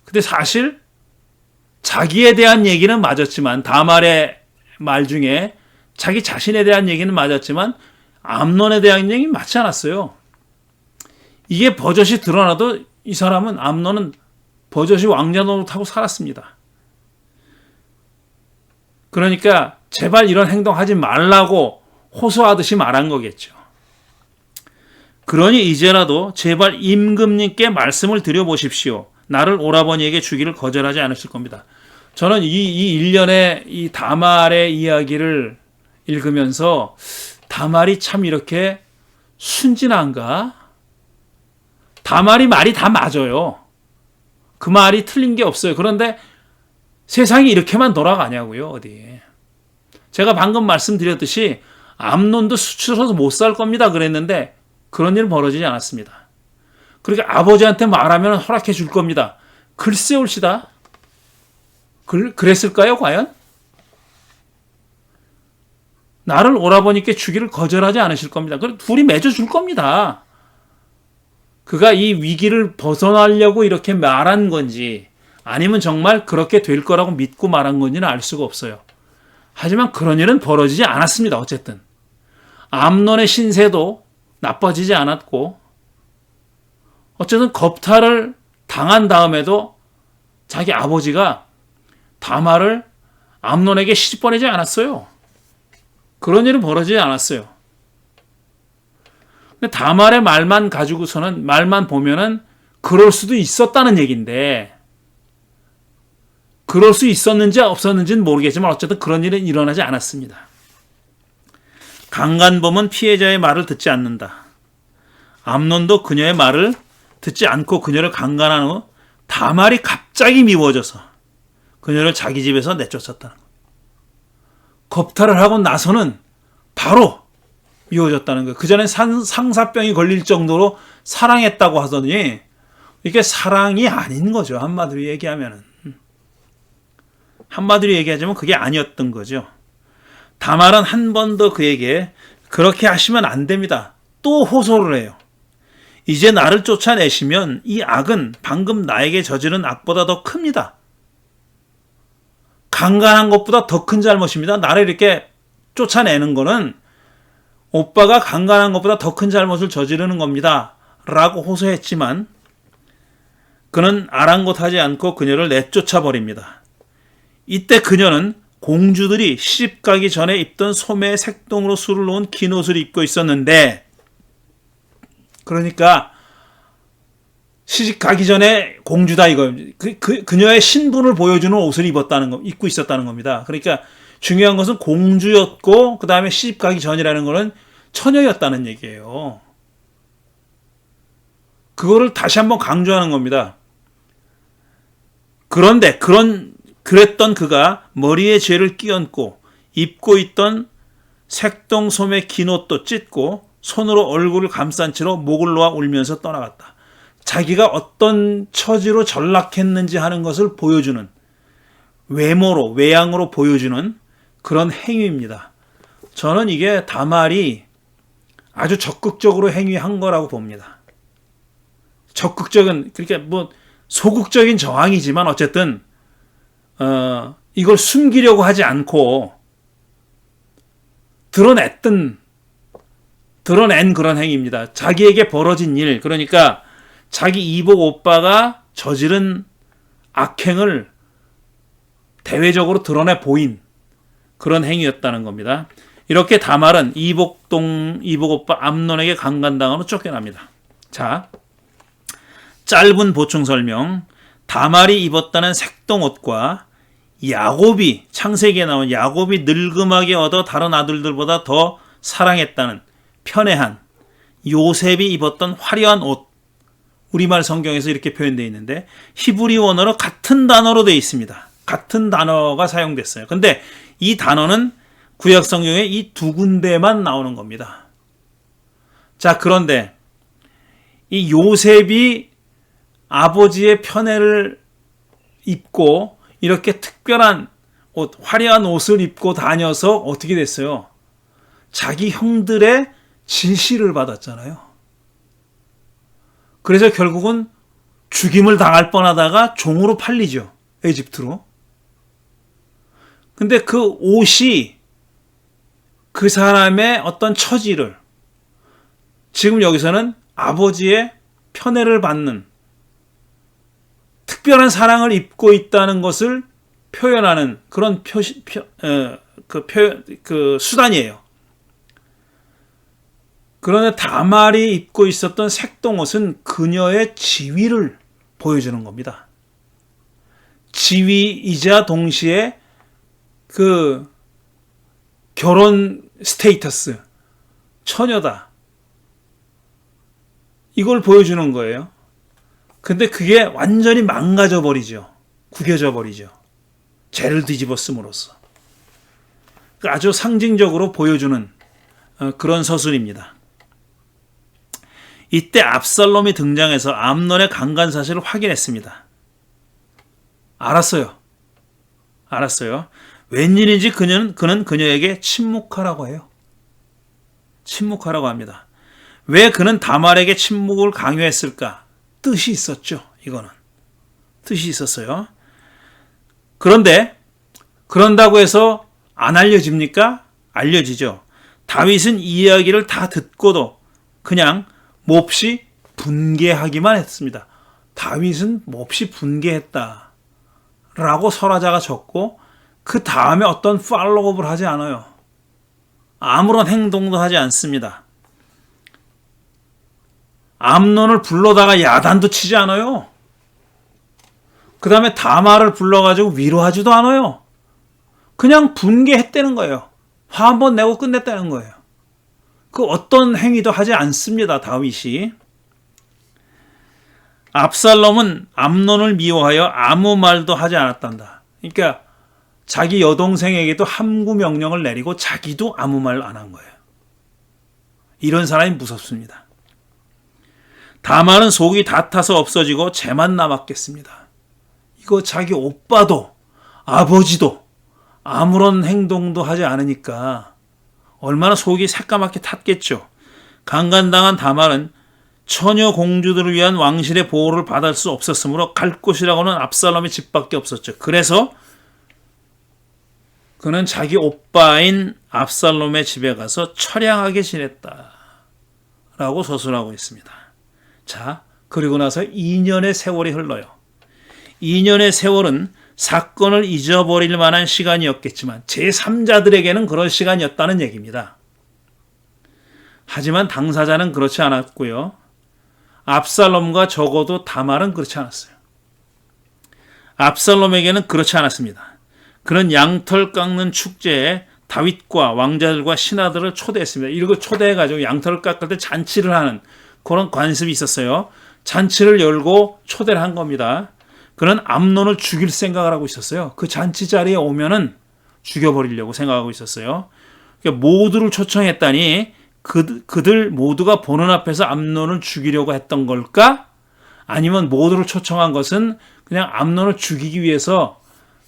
근데 사실 자기에 대한 얘기는 맞았지만, 다말의 말 중에 자기 자신에 대한 얘기는 맞았지만 암논에 대한 얘기는 맞지 않았어요. 이게 버젓이 드러나도 이 사람은, 암논은 버젓이 왕자 노릇하고 살았습니다. 그러니까 제발 이런 행동하지 말라고 호소하듯이 말한 거겠죠. 그러니 이제라도 제발 임금님께 말씀을 드려보십시오. 나를 오라버니에게 주기를 거절하지 않으실 겁니다. 저는 이 일련의 이 다말의 이야기를 읽으면서 다말이 참 이렇게 순진한가? 다말이 말이 다 맞아요. 그 말이 틀린 게 없어요. 그런데 세상이 이렇게만 돌아가냐고요, 어디. 제가 방금 말씀드렸듯이 암논도 수치로서 못 살 겁니다 그랬는데 그런 일 벌어지지 않았습니다. 그러니까 아버지한테 말하면 허락해 줄 겁니다. 글쎄 올시다. 그랬을까요, 과연? 나를 오라버니께 주기를 거절하지 않으실 겁니다. 그럼 둘이 맺어줄 겁니다. 그가 이 위기를 벗어나려고 이렇게 말한 건지 아니면 정말 그렇게 될 거라고 믿고 말한 건지는 알 수가 없어요. 하지만 그런 일은 벌어지지 않았습니다. 어쨌든 암논의 신세도 나빠지지 않았고, 어쨌든 겁탈을 당한 다음에도 자기 아버지가 다말을 암논에게 시집 보내지 않았어요. 그런 일은 벌어지지 않았어요. 근데 다말의 말만 가지고서는, 말만 보면은 그럴 수도 있었다는 얘기인데, 그럴 수 있었는지 없었는지는 모르겠지만 어쨌든 그런 일은 일어나지 않았습니다. 강간범은 피해자의 말을 듣지 않는다. 암논도 그녀의 말을 듣지 않고 그녀를 강간한 후 다말이 갑자기 미워져서 그녀를 자기 집에서 내쫓았다는 것. 겁탈을 하고 나서는 바로 미워졌다는 거예요. 그전엔 상사병이 걸릴 정도로 사랑했다고 하더니 이게 사랑이 아닌 거죠. 한마디로 얘기하면은. 한마디로 얘기하자면 그게 아니었던 거죠. 다말은 한 번 더 그에게 그렇게 하시면 안 됩니다. 또 호소를 해요. 이제 나를 쫓아내시면 이 악은 방금 나에게 저지른 악보다 더 큽니다. 강간한 것보다 더 큰 잘못입니다. 나를 이렇게 쫓아내는 거는 오빠가 강간한 것보다 더 큰 잘못을 저지르는 겁니다. 라고 호소했지만 그는 아랑곳하지 않고 그녀를 내쫓아 버립니다. 이때 그녀는 공주들이 시집 가기 전에 입던 소매에 색동으로 술을 놓은 긴 옷을 입고 있었는데, 그러니까 시집 가기 전에 공주다 이거. 그녀의 신분을 보여주는 옷을 입고 있었다는 겁니다. 그러니까 중요한 것은 공주였고 그 다음에 시집 가기 전이라는 것은 처녀였다는 얘기예요. 그거를 다시 한번 강조하는 겁니다. 그런데 그랬던 그가 머리에 죄를 끼얹고 입고 있던 색동 소매 긴 옷도 찢고 손으로 얼굴을 감싼 채로 목을 놓아 울면서 떠나갔다. 자기가 어떤 처지로 전락했는지 하는 것을 보여주는, 외모로, 외양으로 보여주는 그런 행위입니다. 저는 이게 다말이 아주 적극적으로 행위한 거라고 봅니다. 적극적인, 그러니까 뭐 소극적인 저항이지만 어쨌든 이걸 숨기려고 하지 않고 드러낸 그런 행위입니다. 자기에게 벌어진 일, 그러니까 자기 이복 오빠가 저지른 악행을 대외적으로 드러내 보인 그런 행위였다는 겁니다. 이렇게 다말은 이복 오빠 암논에게 강간당한 후 쫓겨납니다. 자, 짧은 보충 설명. 다말이 입었다는 색동옷과 야곱이, 창세기에 나온 야곱이 늙음하게 얻어 다른 아들들보다 더 사랑했다는 편애한 요셉이 입었던 화려한 옷, 우리말 성경에서 이렇게 표현되어 있는데 히브리 원어로 같은 단어로 되어 있습니다. 같은 단어가 사용됐어요. 근데 이 단어는 구약 성경에 이 두 군데만 나오는 겁니다. 자, 그런데 이 요셉이 아버지의 편애를 입고 이렇게 특별한 옷, 화려한 옷을 입고 다녀서 어떻게 됐어요? 자기 형들의 질시를 받았잖아요. 그래서 결국은 죽임을 당할 뻔하다가 종으로 팔리죠. 에집트로. 근데 그 옷이 그 사람의 어떤 처지를, 지금 여기서는 아버지의 편애를 받는 특별한 사랑을 입고 있다는 것을 표현하는 그런 수단이에요. 그런데 다말이 입고 있었던 색동옷은 그녀의 지위를 보여주는 겁니다. 지위이자 동시에 그 결혼 스테이터스, 처녀다. 이걸 보여주는 거예요. 근데 그게 완전히 망가져 버리죠. 구겨져 버리죠. 죄를 뒤집었음으로써. 아주 상징적으로 보여주는 그런 서술입니다. 이때 압살롬이 등장해서 암논의 강간 사실을 확인했습니다. 알았어요. 웬일인지 그는 그녀에게 침묵하라고 해요. 침묵하라고 합니다. 왜 그는 다말에게 침묵을 강요했을까? 뜻이 있었죠. 이거는. 뜻이 있었어요. 그런데 그런다고 해서 안 알려집니까? 알려지죠. 다윗은 이 이야기를 다 듣고도 그냥 몹시 분개하기만 했습니다. 다윗은 몹시 분개했다 라고 설화자가 적고 그 다음에 어떤 팔로우업을 하지 않아요. 아무런 행동도 하지 않습니다. 암논을 불러다가 야단도 치지 않아요. 그 다음에 다말을 불러가지고 위로하지도 않아요. 그냥 분개했다는 거예요. 화 한번 내고 끝냈다는 거예요. 그 어떤 행위도 하지 않습니다. 다윗이. 압살롬은 암논을 미워하여 아무 말도 하지 않았단다. 그러니까 자기 여동생에게도 함구 명령을 내리고 자기도 아무 말 안 한 거예요. 이런 사람이 무섭습니다. 다말은 속이 다 타서 없어지고 쟤만 남았겠습니다. 이거 자기 오빠도 아버지도 아무런 행동도 하지 않으니까 얼마나 속이 새까맣게 탔겠죠. 강간당한 다말은 처녀 공주들을 위한 왕실의 보호를 받을 수 없었으므로 갈 곳이라고는 압살롬의 집밖에 없었죠. 그래서 그는 자기 오빠인 압살롬의 집에 가서 처량하게 지냈다 라고 서술하고 있습니다. 자, 그리고 나서 2년의 세월이 흘러요. 2년의 세월은 사건을 잊어버릴 만한 시간이었겠지만 제3자들에게는 그런 시간이었다는 얘기입니다. 하지만 당사자는 그렇지 않았고요. 압살롬과 적어도 다말은 그렇지 않았어요. 압살롬에게는 그렇지 않았습니다. 그는 양털 깎는 축제에 다윗과 왕자들과 신하들을 초대했습니다. 이렇게 초대해가지고 양털을 깎을 때 잔치를 하는 그런 관습이 있었어요. 잔치를 열고 초대를 한 겁니다. 그는 암논을 죽일 생각을 하고 있었어요. 그 잔치 자리에 오면은 죽여버리려고 생각하고 있었어요. 그러니까 모두를 초청했다니 그들 모두가 보는 앞에서 암논을 죽이려고 했던 걸까? 아니면 모두를 초청한 것은 그냥 암논을 죽이기 위해서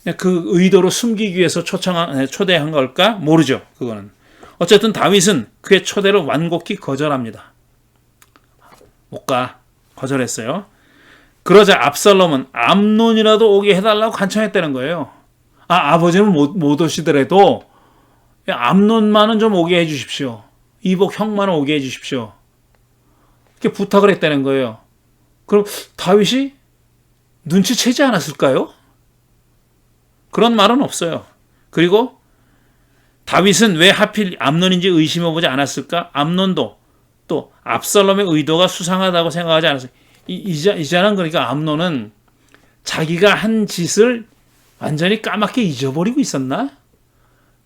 그냥 그 의도로 숨기기 위해서 초대한 걸까? 모르죠. 그거는. 어쨌든 다윗은 그의 초대를 완곡히 거절합니다. 못 가. 거절했어요. 그러자 압살롬은 암논이라도 오게 해달라고 간청했다는 거예요. 아버지는 못 오시더라도 암논만은 좀 오게 해주십시오. 이복 형만은 오게 해주십시오. 이렇게 부탁을 했다는 거예요. 그럼 다윗이 눈치채지 않았을까요? 그런 말은 없어요. 그리고 다윗은 왜 하필 암논인지 의심해보지 않았을까? 암논도 또 압살롬의 의도가 수상하다고 생각하지 않았어요. 이자는 그러니까 암논은 자기가 한 짓을 완전히 까맣게 잊어버리고 있었나?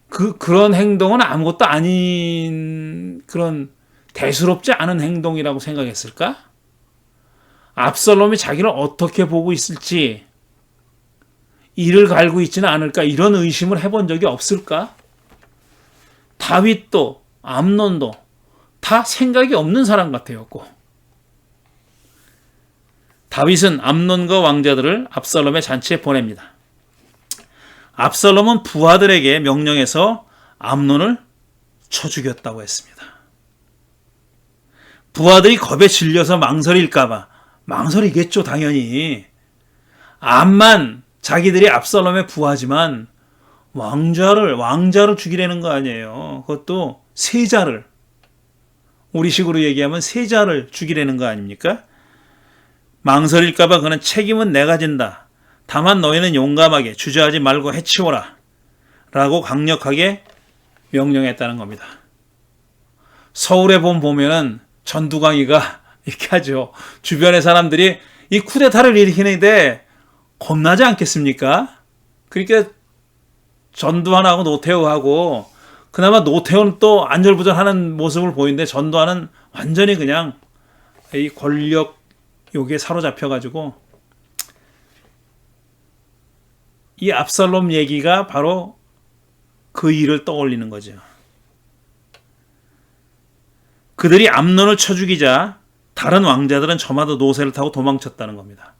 그런 행동은 아무것도 아닌 그런 대수롭지 않은 행동이라고 생각했을까? 압살롬이 자기를 어떻게 보고 있을지 이를 갈고 있지는 않을까 이런 의심을 해본 적이 없을까? 다윗도 암논도 다 생각이 없는 사람 같아였고 다윗은 암논과 왕자들을 압살롬의 잔치에 보냅니다. 압살롬은 부하들에게 명령해서 암논을 쳐 죽였다고 했습니다. 부하들이 겁에 질려서 망설일까봐 망설이겠죠 당연히. 암만 자기들이 압살롬의 부하지만 왕자를 죽이려는 거 아니에요. 그것도 세자를 우리식으로 얘기하면 세자를 죽이려는 거 아닙니까? 망설일까봐 그는 책임은 내가 진다. 다만 너희는 용감하게 주저하지 말고 해치워라. 라고 강력하게 명령했다는 겁니다. 서울에 보면은 전두광이가 이렇게 하죠. 주변의 사람들이 이 쿠데타를 일으키는데 겁나지 않겠습니까? 그러니까 전두환하고 노태우하고 그나마 노태우는 또 안절부절하는 모습을 보이는데 전두환은 완전히 그냥 이 권력 욕에 사로잡혀가지고 이 압살롬 얘기가 바로 그 일을 떠올리는 거죠. 그들이 암논을 쳐 죽이자 다른 왕자들은 저마다 노새를 타고 도망쳤다는 겁니다.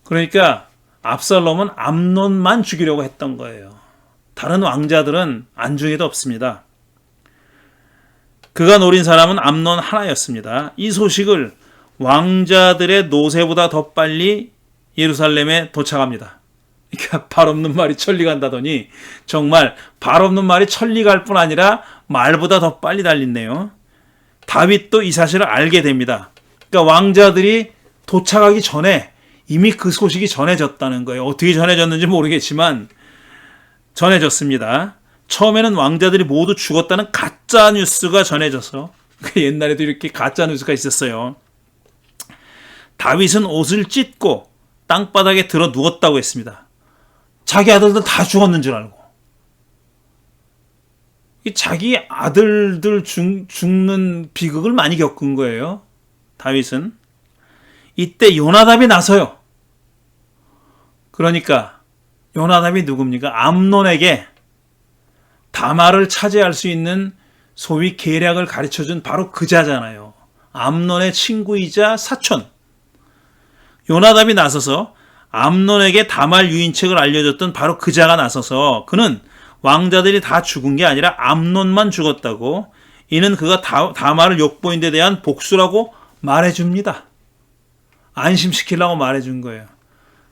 그러니까 압살롬은 암논만 죽이려고 했던 거예요. 다른 왕자들은 안중에도 없습니다. 그가 노린 사람은 암논 하나였습니다. 이 소식을 왕자들의 노새보다 더 빨리 예루살렘에 도착합니다. 그러니까 발 없는 말이 천리 간다더니 정말 발 없는 말이 천리 갈 뿐 아니라 말보다 더 빨리 달린네요. 다윗도 이 사실을 알게 됩니다. 그러니까 왕자들이 도착하기 전에 이미 그 소식이 전해졌다는 거예요. 어떻게 전해졌는지 모르겠지만 전해졌습니다. 처음에는 왕자들이 모두 죽었다는 가짜 뉴스가 전해져서 옛날에도 이렇게 가짜 뉴스가 있었어요. 다윗은 옷을 찢고 땅바닥에 들어 누웠다고 했습니다. 자기 아들들 다 죽었는 줄 알고. 자기 아들들 죽는 비극을 많이 겪은 거예요. 다윗은. 이때 요나답이 나서요. 그러니까 요나답이 누굽니까? 암논에게 다말을 차지할 수 있는 소위 계략을 가르쳐준 바로 그자잖아요. 암논의 친구이자 사촌. 요나답이 나서서 암논에게 다말 유인책을 알려줬던 바로 그자가 나서서 그는 왕자들이 다 죽은 게 아니라 암논만 죽었다고 이는 그가 다말을 욕보인 데 대한 복수라고 말해줍니다. 안심시키려고 말해준 거예요.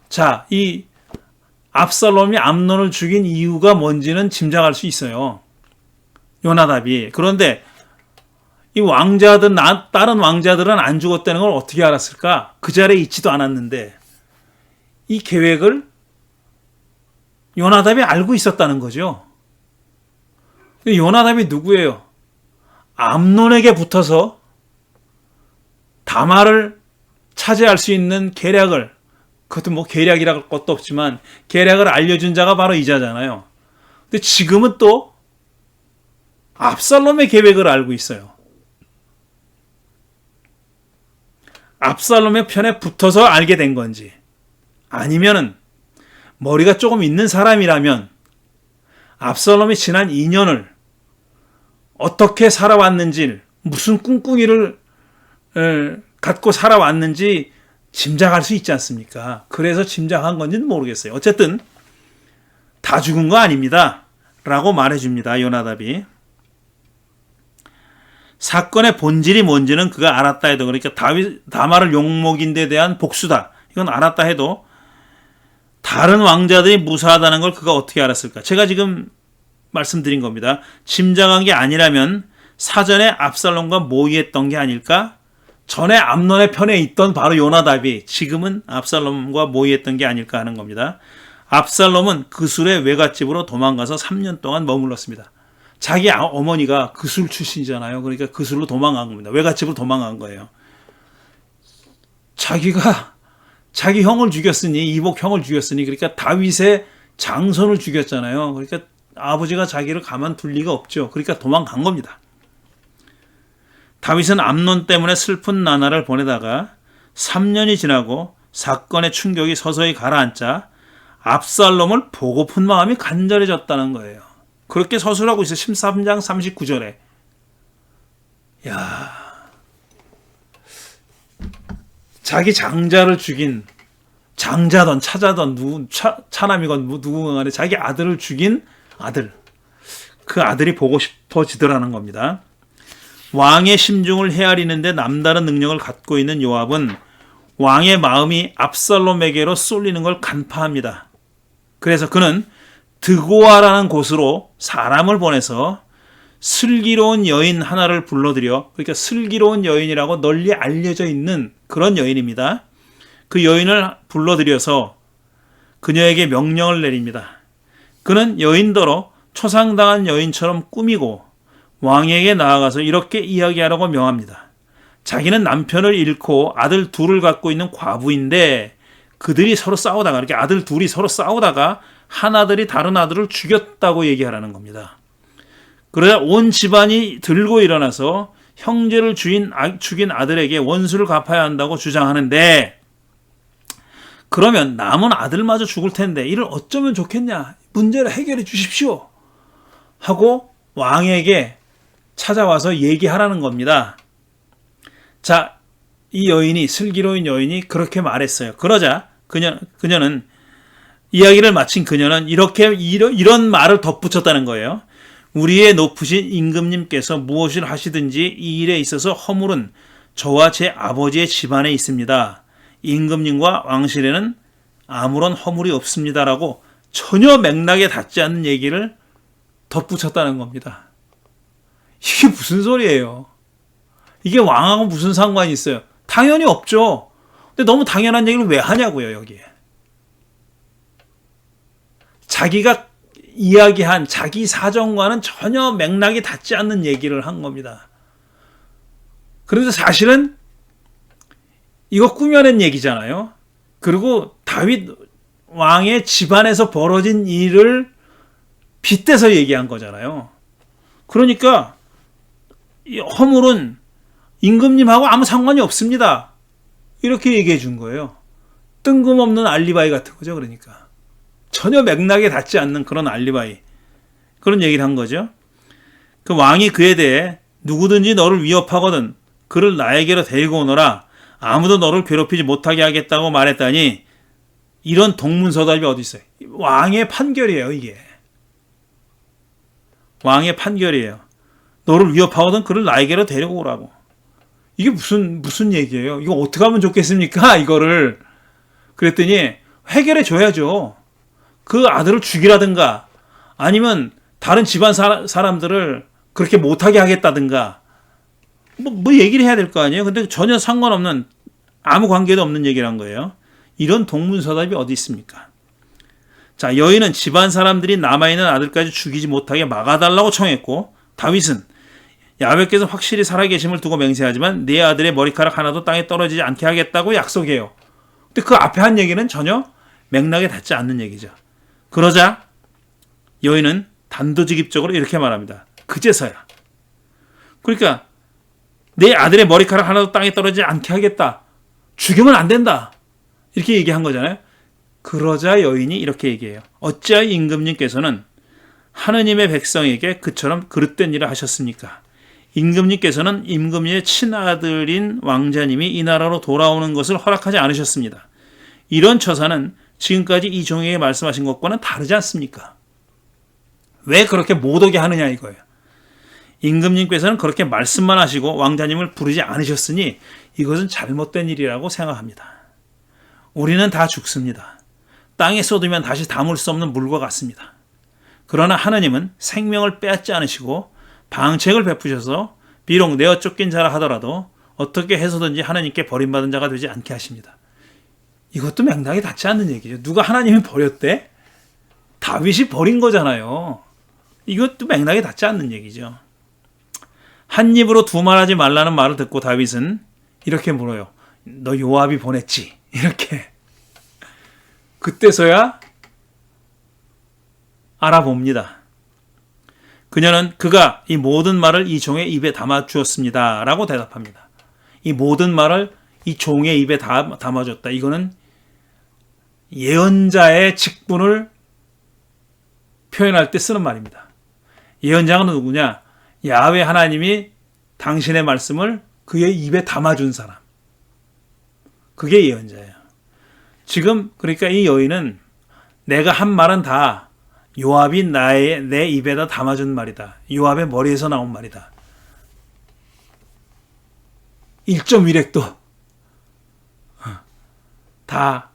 자, 이 압살롬이 암논을 죽인 이유가 뭔지는 짐작할 수 있어요. 요나답이. 그런데 이 왕자들, 다른 왕자들은 안 죽었다는 걸 어떻게 알았을까? 그 자리에 있지도 않았는데 이 계획을 요나답이 알고 있었다는 거죠. 요나답이 누구예요? 암논에게 붙어서 다말을 차지할 수 있는 계략을, 그것도 뭐 계략이라 할 것도 없지만 계략을 알려준 자가 바로 이자잖아요. 근데 지금은 또 압살롬의 계획을 알고 있어요. 압살롬의 편에 붙어서 알게 된 건지 아니면은 머리가 조금 있는 사람이라면 압살롬이 지난 2년을 어떻게 살아왔는지, 무슨 꿍꿍이를 갖고 살아왔는지 짐작할 수 있지 않습니까? 그래서 짐작한 건지는 모르겠어요. 어쨌든 다 죽은 거 아닙니다. 라고 말해줍니다. 요나답이. 사건의 본질이 뭔지는 그가 알았다 해도, 그러니까 다말을 욕먹인 데 대한 복수다. 이건 알았다 해도 다른 왕자들이 무사하다는 걸 그가 어떻게 알았을까? 제가 지금 말씀드린 겁니다. 짐작한 게 아니라면 사전에 압살롬과 모의했던 게 아닐까? 전에 암논의 편에 있던 바로 요나답이 지금은 압살롬과 모의했던 게 아닐까 하는 겁니다. 압살롬은 그술의 외갓집으로 도망가서 3년 동안 머물렀습니다. 자기 어머니가 그술 출신이잖아요. 그러니까 그술로 도망간 겁니다. 외갓집으로 도망간 거예요. 자기가 자기 형을 죽였으니, 이복 형을 죽였으니, 그러니까 다윗의 장손을 죽였잖아요. 그러니까 아버지가 자기를 가만둘 리가 없죠. 그러니까 도망간 겁니다. 다윗은 암논 때문에 슬픈 나날을 보내다가 3년이 지나고 사건의 충격이 서서히 가라앉자 압살롬을 보고픈 마음이 간절해졌다는 거예요. 그렇게 서술하고 있어요. 13장 39절에. 야, 자기 장자를 죽인, 장자던 차자던 차남이건 누구건 간에 자기 아들을 죽인 아들, 그 아들이 보고 싶어지더라는 겁니다. 왕의 심중을 헤아리는데 남다른 능력을 갖고 있는 요압은 왕의 마음이 압살롬에게로 쏠리는 걸 간파합니다. 그래서 그는 드고아라는 곳으로 사람을 보내서 슬기로운 여인 하나를 불러들여, 그러니까 슬기로운 여인이라고 널리 알려져 있는 그런 여인입니다. 그 여인을 불러들여서 그녀에게 명령을 내립니다. 그는 여인더러 초상당한 여인처럼 꾸미고 왕에게 나아가서 이렇게 이야기하라고 명합니다. 자기는 남편을 잃고 아들 둘을 갖고 있는 과부인데 그들이 서로 싸우다가, 이렇게 아들 둘이 서로 싸우다가 한 아들이 다른 아들을 죽였다고 얘기하라는 겁니다. 그러자 온 집안이 들고 일어나서 형제를 죽인 아들에게 원수를 갚아야 한다고 주장하는데, 그러면 남은 아들마저 죽을 텐데 이를 어쩌면 좋겠냐, 문제를 해결해 주십시오 하고 왕에게 찾아와서 얘기하라는 겁니다. 자, 이 여인이, 슬기로운 여인이 그렇게 말했어요. 그러자 그녀는 이야기를 마친 그녀는 이런 말을 덧붙였다는 거예요. 우리의 높으신 임금님께서 무엇을 하시든지 이 일에 있어서 허물은 저와 제 아버지의 집안에 있습니다. 임금님과 왕실에는 아무런 허물이 없습니다라고 전혀 맥락에 닿지 않는 얘기를 덧붙였다는 겁니다. 이게 무슨 소리예요? 이게 왕하고 무슨 상관이 있어요? 당연히 없죠. 근데 너무 당연한 얘기를 왜 하냐고요, 여기에. 자기가 이야기한 자기 사정과는 전혀 맥락이 닿지 않는 얘기를 한 겁니다. 그런데 사실은 이거 꾸며낸 얘기잖아요. 그리고 다윗 왕의 집안에서 벌어진 일을 빗대서 얘기한 거잖아요. 그러니까 이 허물은 임금님하고 아무 상관이 없습니다. 이렇게 얘기해 준 거예요. 뜬금없는 알리바이 같은 거죠. 그러니까 전혀 맥락에 닿지 않는 그런 알리바이, 그런 얘기를 한 거죠. 그 왕이 그에 대해 누구든지 너를 위협하거든 그를 나에게로 데리고 오너라, 아무도 너를 괴롭히지 못하게 하겠다고 말했다니, 이런 동문서답이 어디 있어요? 왕의 판결이에요. 이게 왕의 판결이에요. 너를 위협하거든 그를 나에게로 데리고 오라고. 이게 무슨 얘기예요? 이거 어떻게 하면 좋겠습니까? 이거를. 그랬더니 해결해 줘야죠. 그 아들을 죽이라든가 아니면 다른 집안 사람들을 그렇게 못하게 하겠다든가 뭐 얘기를 해야 될 거 아니에요. 근데 전혀 상관없는, 아무 관계도 없는 얘기를 한 거예요. 이런 동문서답이 어디 있습니까? 자, 여인은 집안 사람들이 남아있는 아들까지 죽이지 못하게 막아달라고 청했고, 다윗은 야훼께서 확실히 살아계심을 두고 맹세하지만 네 아들의 머리카락 하나도 땅에 떨어지지 않게 하겠다고 약속해요. 근데 그 앞에 한 얘기는 전혀 맥락에 닿지 않는 얘기죠. 그러자 여인은 단도직입적으로 이렇게 말합니다. 그제서야. 그러니까 내 아들의 머리카락 하나도 땅에 떨어지지 않게 하겠다. 죽이면 안 된다. 이렇게 얘기한 거잖아요. 그러자 여인이 이렇게 얘기해요. 어찌하여 임금님께서는 하느님의 백성에게 그처럼 그릇된 일을 하셨습니까? 임금님께서는 임금님의 친아들인 왕자님이 이 나라로 돌아오는 것을 허락하지 않으셨습니다. 이런 처사는 지금까지 이 종에게 말씀하신 것과는 다르지 않습니까? 왜 그렇게 못 오게 하느냐 이거예요. 임금님께서는 그렇게 말씀만 하시고 왕자님을 부르지 않으셨으니 이것은 잘못된 일이라고 생각합니다. 우리는 다 죽습니다. 땅에 쏟으면 다시 담을 수 없는 물과 같습니다. 그러나 하느님은 생명을 빼앗지 않으시고 방책을 베푸셔서 비록 내어 쫓긴 자라 하더라도 어떻게 해서든지 하나님께 버림받은 자가 되지 않게 하십니다. 이것도 맥락에 닿지 않는 얘기죠. 누가 하나님이 버렸대? 다윗이 버린 거잖아요. 이것도 맥락에 닿지 않는 얘기죠. 한 입으로 두말하지 말라는 말을 듣고 다윗은 이렇게 물어요. 너 요압이 보냈지? 이렇게. 그때서야 알아봅니다. 그녀는 그가 이 모든 말을 이 종의 입에 담아 주었습니다. 라고 대답합니다. 이 모든 말을 이 종의 입에 담아줬다. 이거는 예언자의 직분을 표현할 때 쓰는 말입니다. 예언자는 누구냐? 야훼 하나님이 당신의 말씀을 그의 입에 담아준 사람. 그게 예언자예요. 지금 그러니까 이 여인은 내가 한 말은 다 요압이 내 입에다 담아준 말이다. 요압의 머리에서 나온 말이다. 1.1획도 다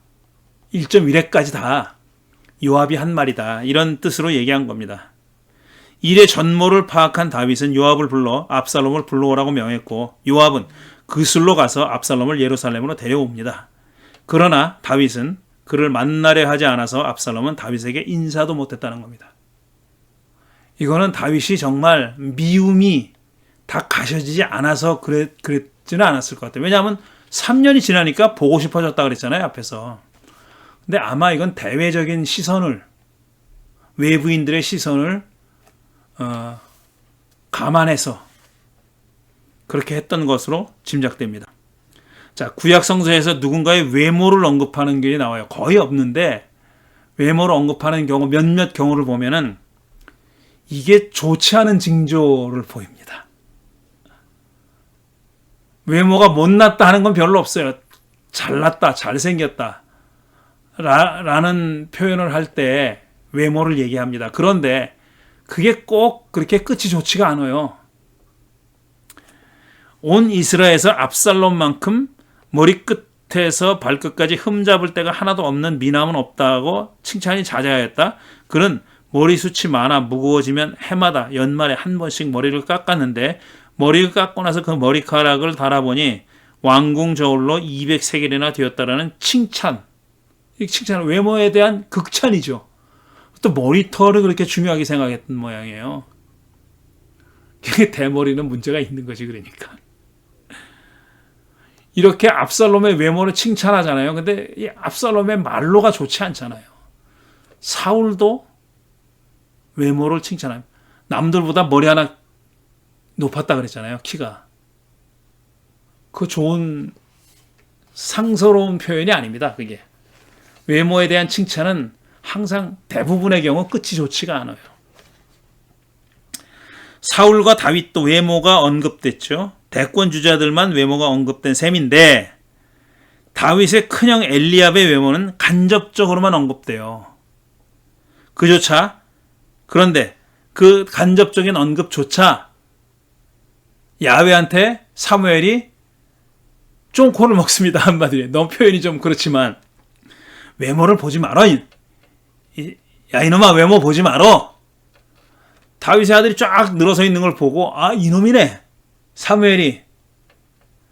1.1획까지 다 요압이 한 말이다. 이런 뜻으로 얘기한 겁니다. 일의 전모를 파악한 다윗은 요압을 불러 압살롬을 불러오라고 명했고 요압은 그술로 가서 압살롬을 예루살렘으로 데려옵니다. 그러나 다윗은 그를 만나려 하지 않아서 압살롬은 다윗에게 인사도 못했다는 겁니다. 이거는 다윗이 정말 미움이 다 가셔지지 않아서 그랬지는 않았을 것 같아요. 왜냐하면 3년이 지나니까 보고 싶어졌다 그랬잖아요, 앞에서. 근데 아마 이건 대외적인 시선을, 외부인들의 시선을 감안해서 그렇게 했던 것으로 짐작됩니다. 자, 구약 성서에서 누군가의 외모를 언급하는 게 나와요. 거의 없는데 외모를 언급하는 경우 몇몇 경우를 보면은 이게 좋지 않은 징조를 보입니다. 외모가 못났다 하는 건 별로 없어요. 잘났다, 잘생겼다 라는 표현을 할 때 외모를 얘기합니다. 그런데 그게 꼭 그렇게 끝이 좋지가 않아요. 온 이스라엘에서 압살롬만큼 머리끝에서 발끝까지 흠잡을 데가 하나도 없는 미남은 없다고 칭찬이 자자하였다. 그는 머리숱이 많아 무거워지면 해마다 연말에 한 번씩 머리를 깎았는데 머리를 깎고 나서 그 머리카락을 달아보니 왕궁 저울로 200세겔이나 되었다라는 칭찬. 이 칭찬은 외모에 대한 극찬이죠. 또 머리털을 그렇게 중요하게 생각했던 모양이에요. 대머리는 문제가 있는 거지, 그러니까. 이렇게 압살롬의 외모를 칭찬하잖아요. 근데 이 압살롬의 말로가 좋지 않잖아요. 사울도 외모를 칭찬합니다. 남들보다 머리 하나 높았다 그랬잖아요, 키가. 그 좋은 상서로운 표현이 아닙니다, 그게. 외모에 대한 칭찬은 항상 대부분의 경우 끝이 좋지가 않아요. 사울과 다윗도 외모가 언급됐죠. 대권 주자들만 외모가 언급된 셈인데 다윗의 큰형 엘리압의 외모는 간접적으로만 언급돼요. 그런데 그 간접적인 언급조차 야훼한테 사무엘이 쫑코를 먹습니다. 한마디로. 너무 표현이 좀 그렇지만 외모를 보지 마라. 야, 이놈아, 외모 보지 마라. 다윗의 아들이 쫙 늘어서 있는 걸 보고 아, 이놈이네. 사무엘이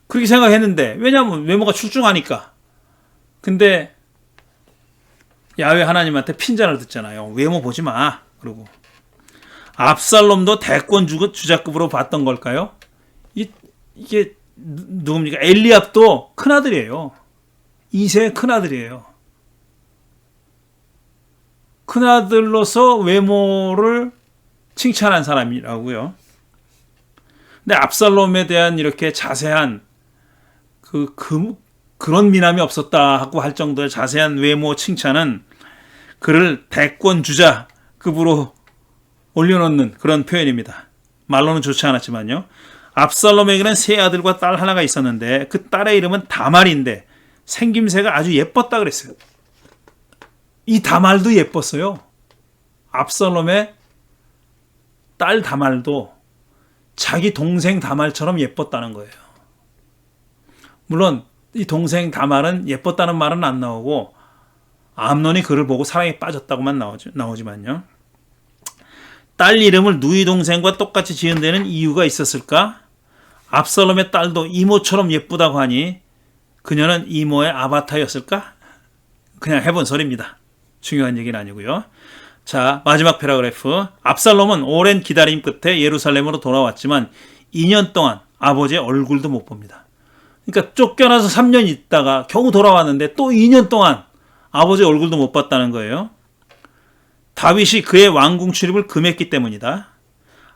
그렇게 생각했는데 왜냐하면 외모가 출중하니까. 근데 야훼 하나님한테 핀잔을 듣잖아요. 외모 보지 마. 그러고 압살롬도 대권 주자급으로 봤던 걸까요? 이게 누굽니까? 엘리압도 큰아들이에요. 이세의 큰아들이에요. 큰아들로서 외모를 칭찬한 사람이라고요. 근데 압살롬에 대한 이렇게 자세한 그런 미남이 없었다 하고 할 정도의 자세한 외모 칭찬은 그를 대권 주자급으로 올려놓는 그런 표현입니다. 말로는 좋지 않았지만요. 압살롬에게는 세 아들과 딸 하나가 있었는데 그 딸의 이름은 다말인데 생김새가 아주 예뻤다 그랬어요. 이 다말도 예뻤어요. 압살롬의 딸 다말도 자기 동생 다말처럼 예뻤다는 거예요. 물론 이 동생 다말은 예뻤다는 말은 안 나오고 암논이 그를 보고 사랑에 빠졌다고만 나오지만요. 딸 이름을 누이 동생과 똑같이 지은 데는 이유가 있었을까? 압살롬의 딸도 이모처럼 예쁘다고 하니 그녀는 이모의 아바타였을까? 그냥 해본 소리입니다. 중요한 얘기는 아니고요. 자, 마지막 패러그래프. 압살롬은 오랜 기다림 끝에 예루살렘으로 돌아왔지만 2년 동안 아버지의 얼굴도 못 봅니다. 그러니까 쫓겨나서 3년 있다가 겨우 돌아왔는데 또 2년 동안 아버지의 얼굴도 못 봤다는 거예요. 다윗이 그의 왕궁 출입을 금했기 때문이다.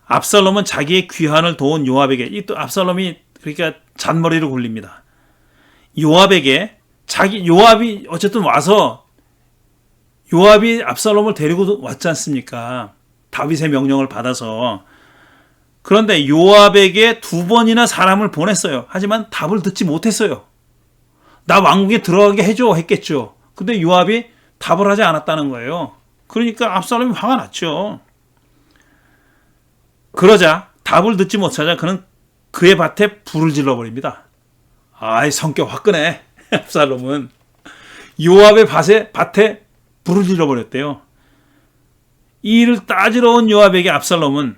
압살롬은 자기의 귀환을 도운 요압에게, 이 또 압살롬이 그러니까 잔머리를 굴립니다. 요압이 어쨌든 와서 요압이 압살롬을 데리고 왔지 않습니까? 다윗의 명령을 받아서. 그런데 요압에게 2번이나 사람을 보냈어요. 하지만 답을 듣지 못했어요. 나 왕궁에 들어가게 해줘 했겠죠. 근데 요압이 답을 하지 않았다는 거예요. 그러니까 압살롬이 화가 났죠. 그러자 답을 듣지 못하자 그는 그의 밭에 불을 질러버립니다. 아이, 성격 화끈해. 압살롬은 요압의 밭에 불을 질러버렸대요. 이 일을 따지러 온 요압에게 압살롬은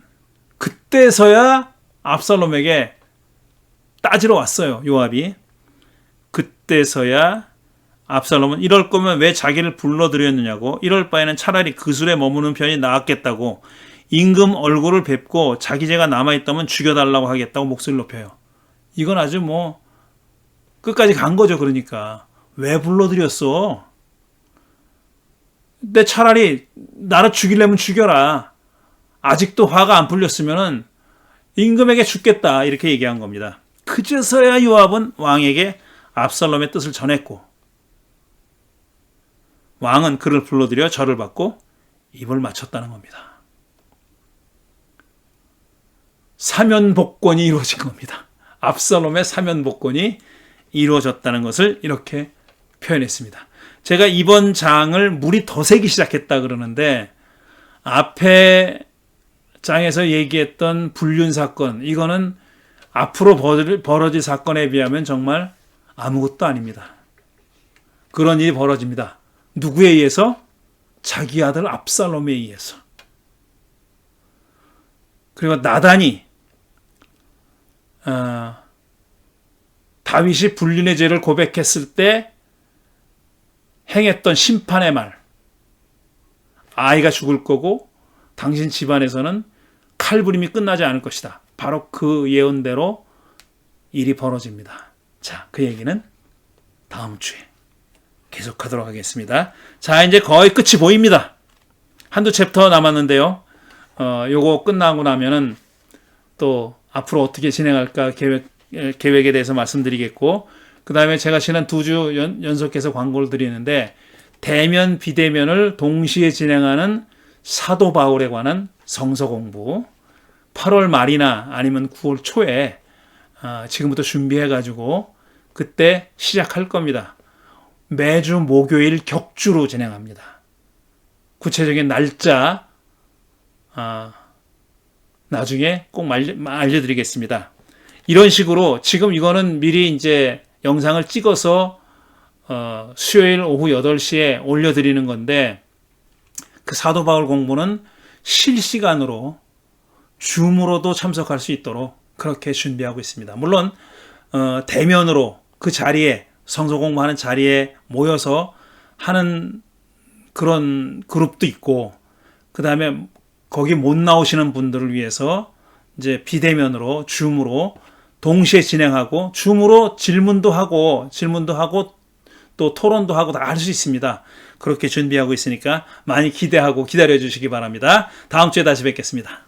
그때서야 압살롬에게 따지러 왔어요. 요압이. 그때서야 압살롬은 이럴 거면 왜 자기를 불러들였느냐고, 이럴 바에는 차라리 그 술에 머무는 편이 나았겠다고, 임금 얼굴을 뵙고 자기 죄가 남아있다면 죽여달라고 하겠다고 목소리를 높여요. 이건 아주 뭐 끝까지 간 거죠. 그러니까 왜 불러들였어? 근데 차라리 나를 죽이려면 죽여라. 아직도 화가 안 풀렸으면은 임금에게 죽겠다, 이렇게 얘기한 겁니다. 그제서야 요압은 왕에게 압살롬의 뜻을 전했고, 왕은 그를 불러들여 절을 받고 입을 맞췄다는 겁니다. 사면복권이 이루어진 겁니다. 압살롬의 사면복권이 이루어졌다는 것을 이렇게 표현했습니다. 제가 이번 장을 물이 더 새기 시작했다 그러는데, 앞에 장에서 얘기했던 불륜 사건, 이거는 앞으로 벌어질 사건에 비하면 정말 아무것도 아닙니다. 그런 일이 벌어집니다. 누구에 의해서? 자기 아들 압살롬에 의해서. 그리고 나단이 다윗이 불륜의 죄를 고백했을 때 행했던 심판의 말, 아이가 죽을 거고 당신 집안에서는 칼부림이 끝나지 않을 것이다. 바로 그 예언대로 일이 벌어집니다. 자, 그 얘기는 다음 주에 계속하도록 하겠습니다. 자, 이제 거의 끝이 보입니다. 한두 챕터 남았는데요. 요거 끝나고 나면은 또 앞으로 어떻게 진행할까 계획에 대해서 말씀드리겠고, 그 다음에 제가 지난 2주 연속해서 광고를 드리는데, 대면 비대면을 동시에 진행하는 사도 바울에 관한 성서 공부, 8월 말이나 아니면 9월 초에 지금부터 준비해가지고 그때 시작할 겁니다. 매주 목요일 격주로 진행합니다. 구체적인 날짜 나중에 꼭 알려드리겠습니다. 이런 식으로 지금 이거는 미리 이제 영상을 찍어서 수요일 오후 8시에 올려드리는 건데, 그 사도 바울 공부는 실시간으로 줌으로도 참석할 수 있도록 그렇게 준비하고 있습니다. 물론 대면으로 그 자리에, 성서 공부하는 자리에 모여서 하는 그런 그룹도 있고, 그 다음에 거기 못 나오시는 분들을 위해서 이제 비대면으로 줌으로 동시에 진행하고, 줌으로 질문도 하고 또 토론도 하고 다 할 수 있습니다. 그렇게 준비하고 있으니까 많이 기대하고 기다려 주시기 바랍니다. 다음 주에 다시 뵙겠습니다.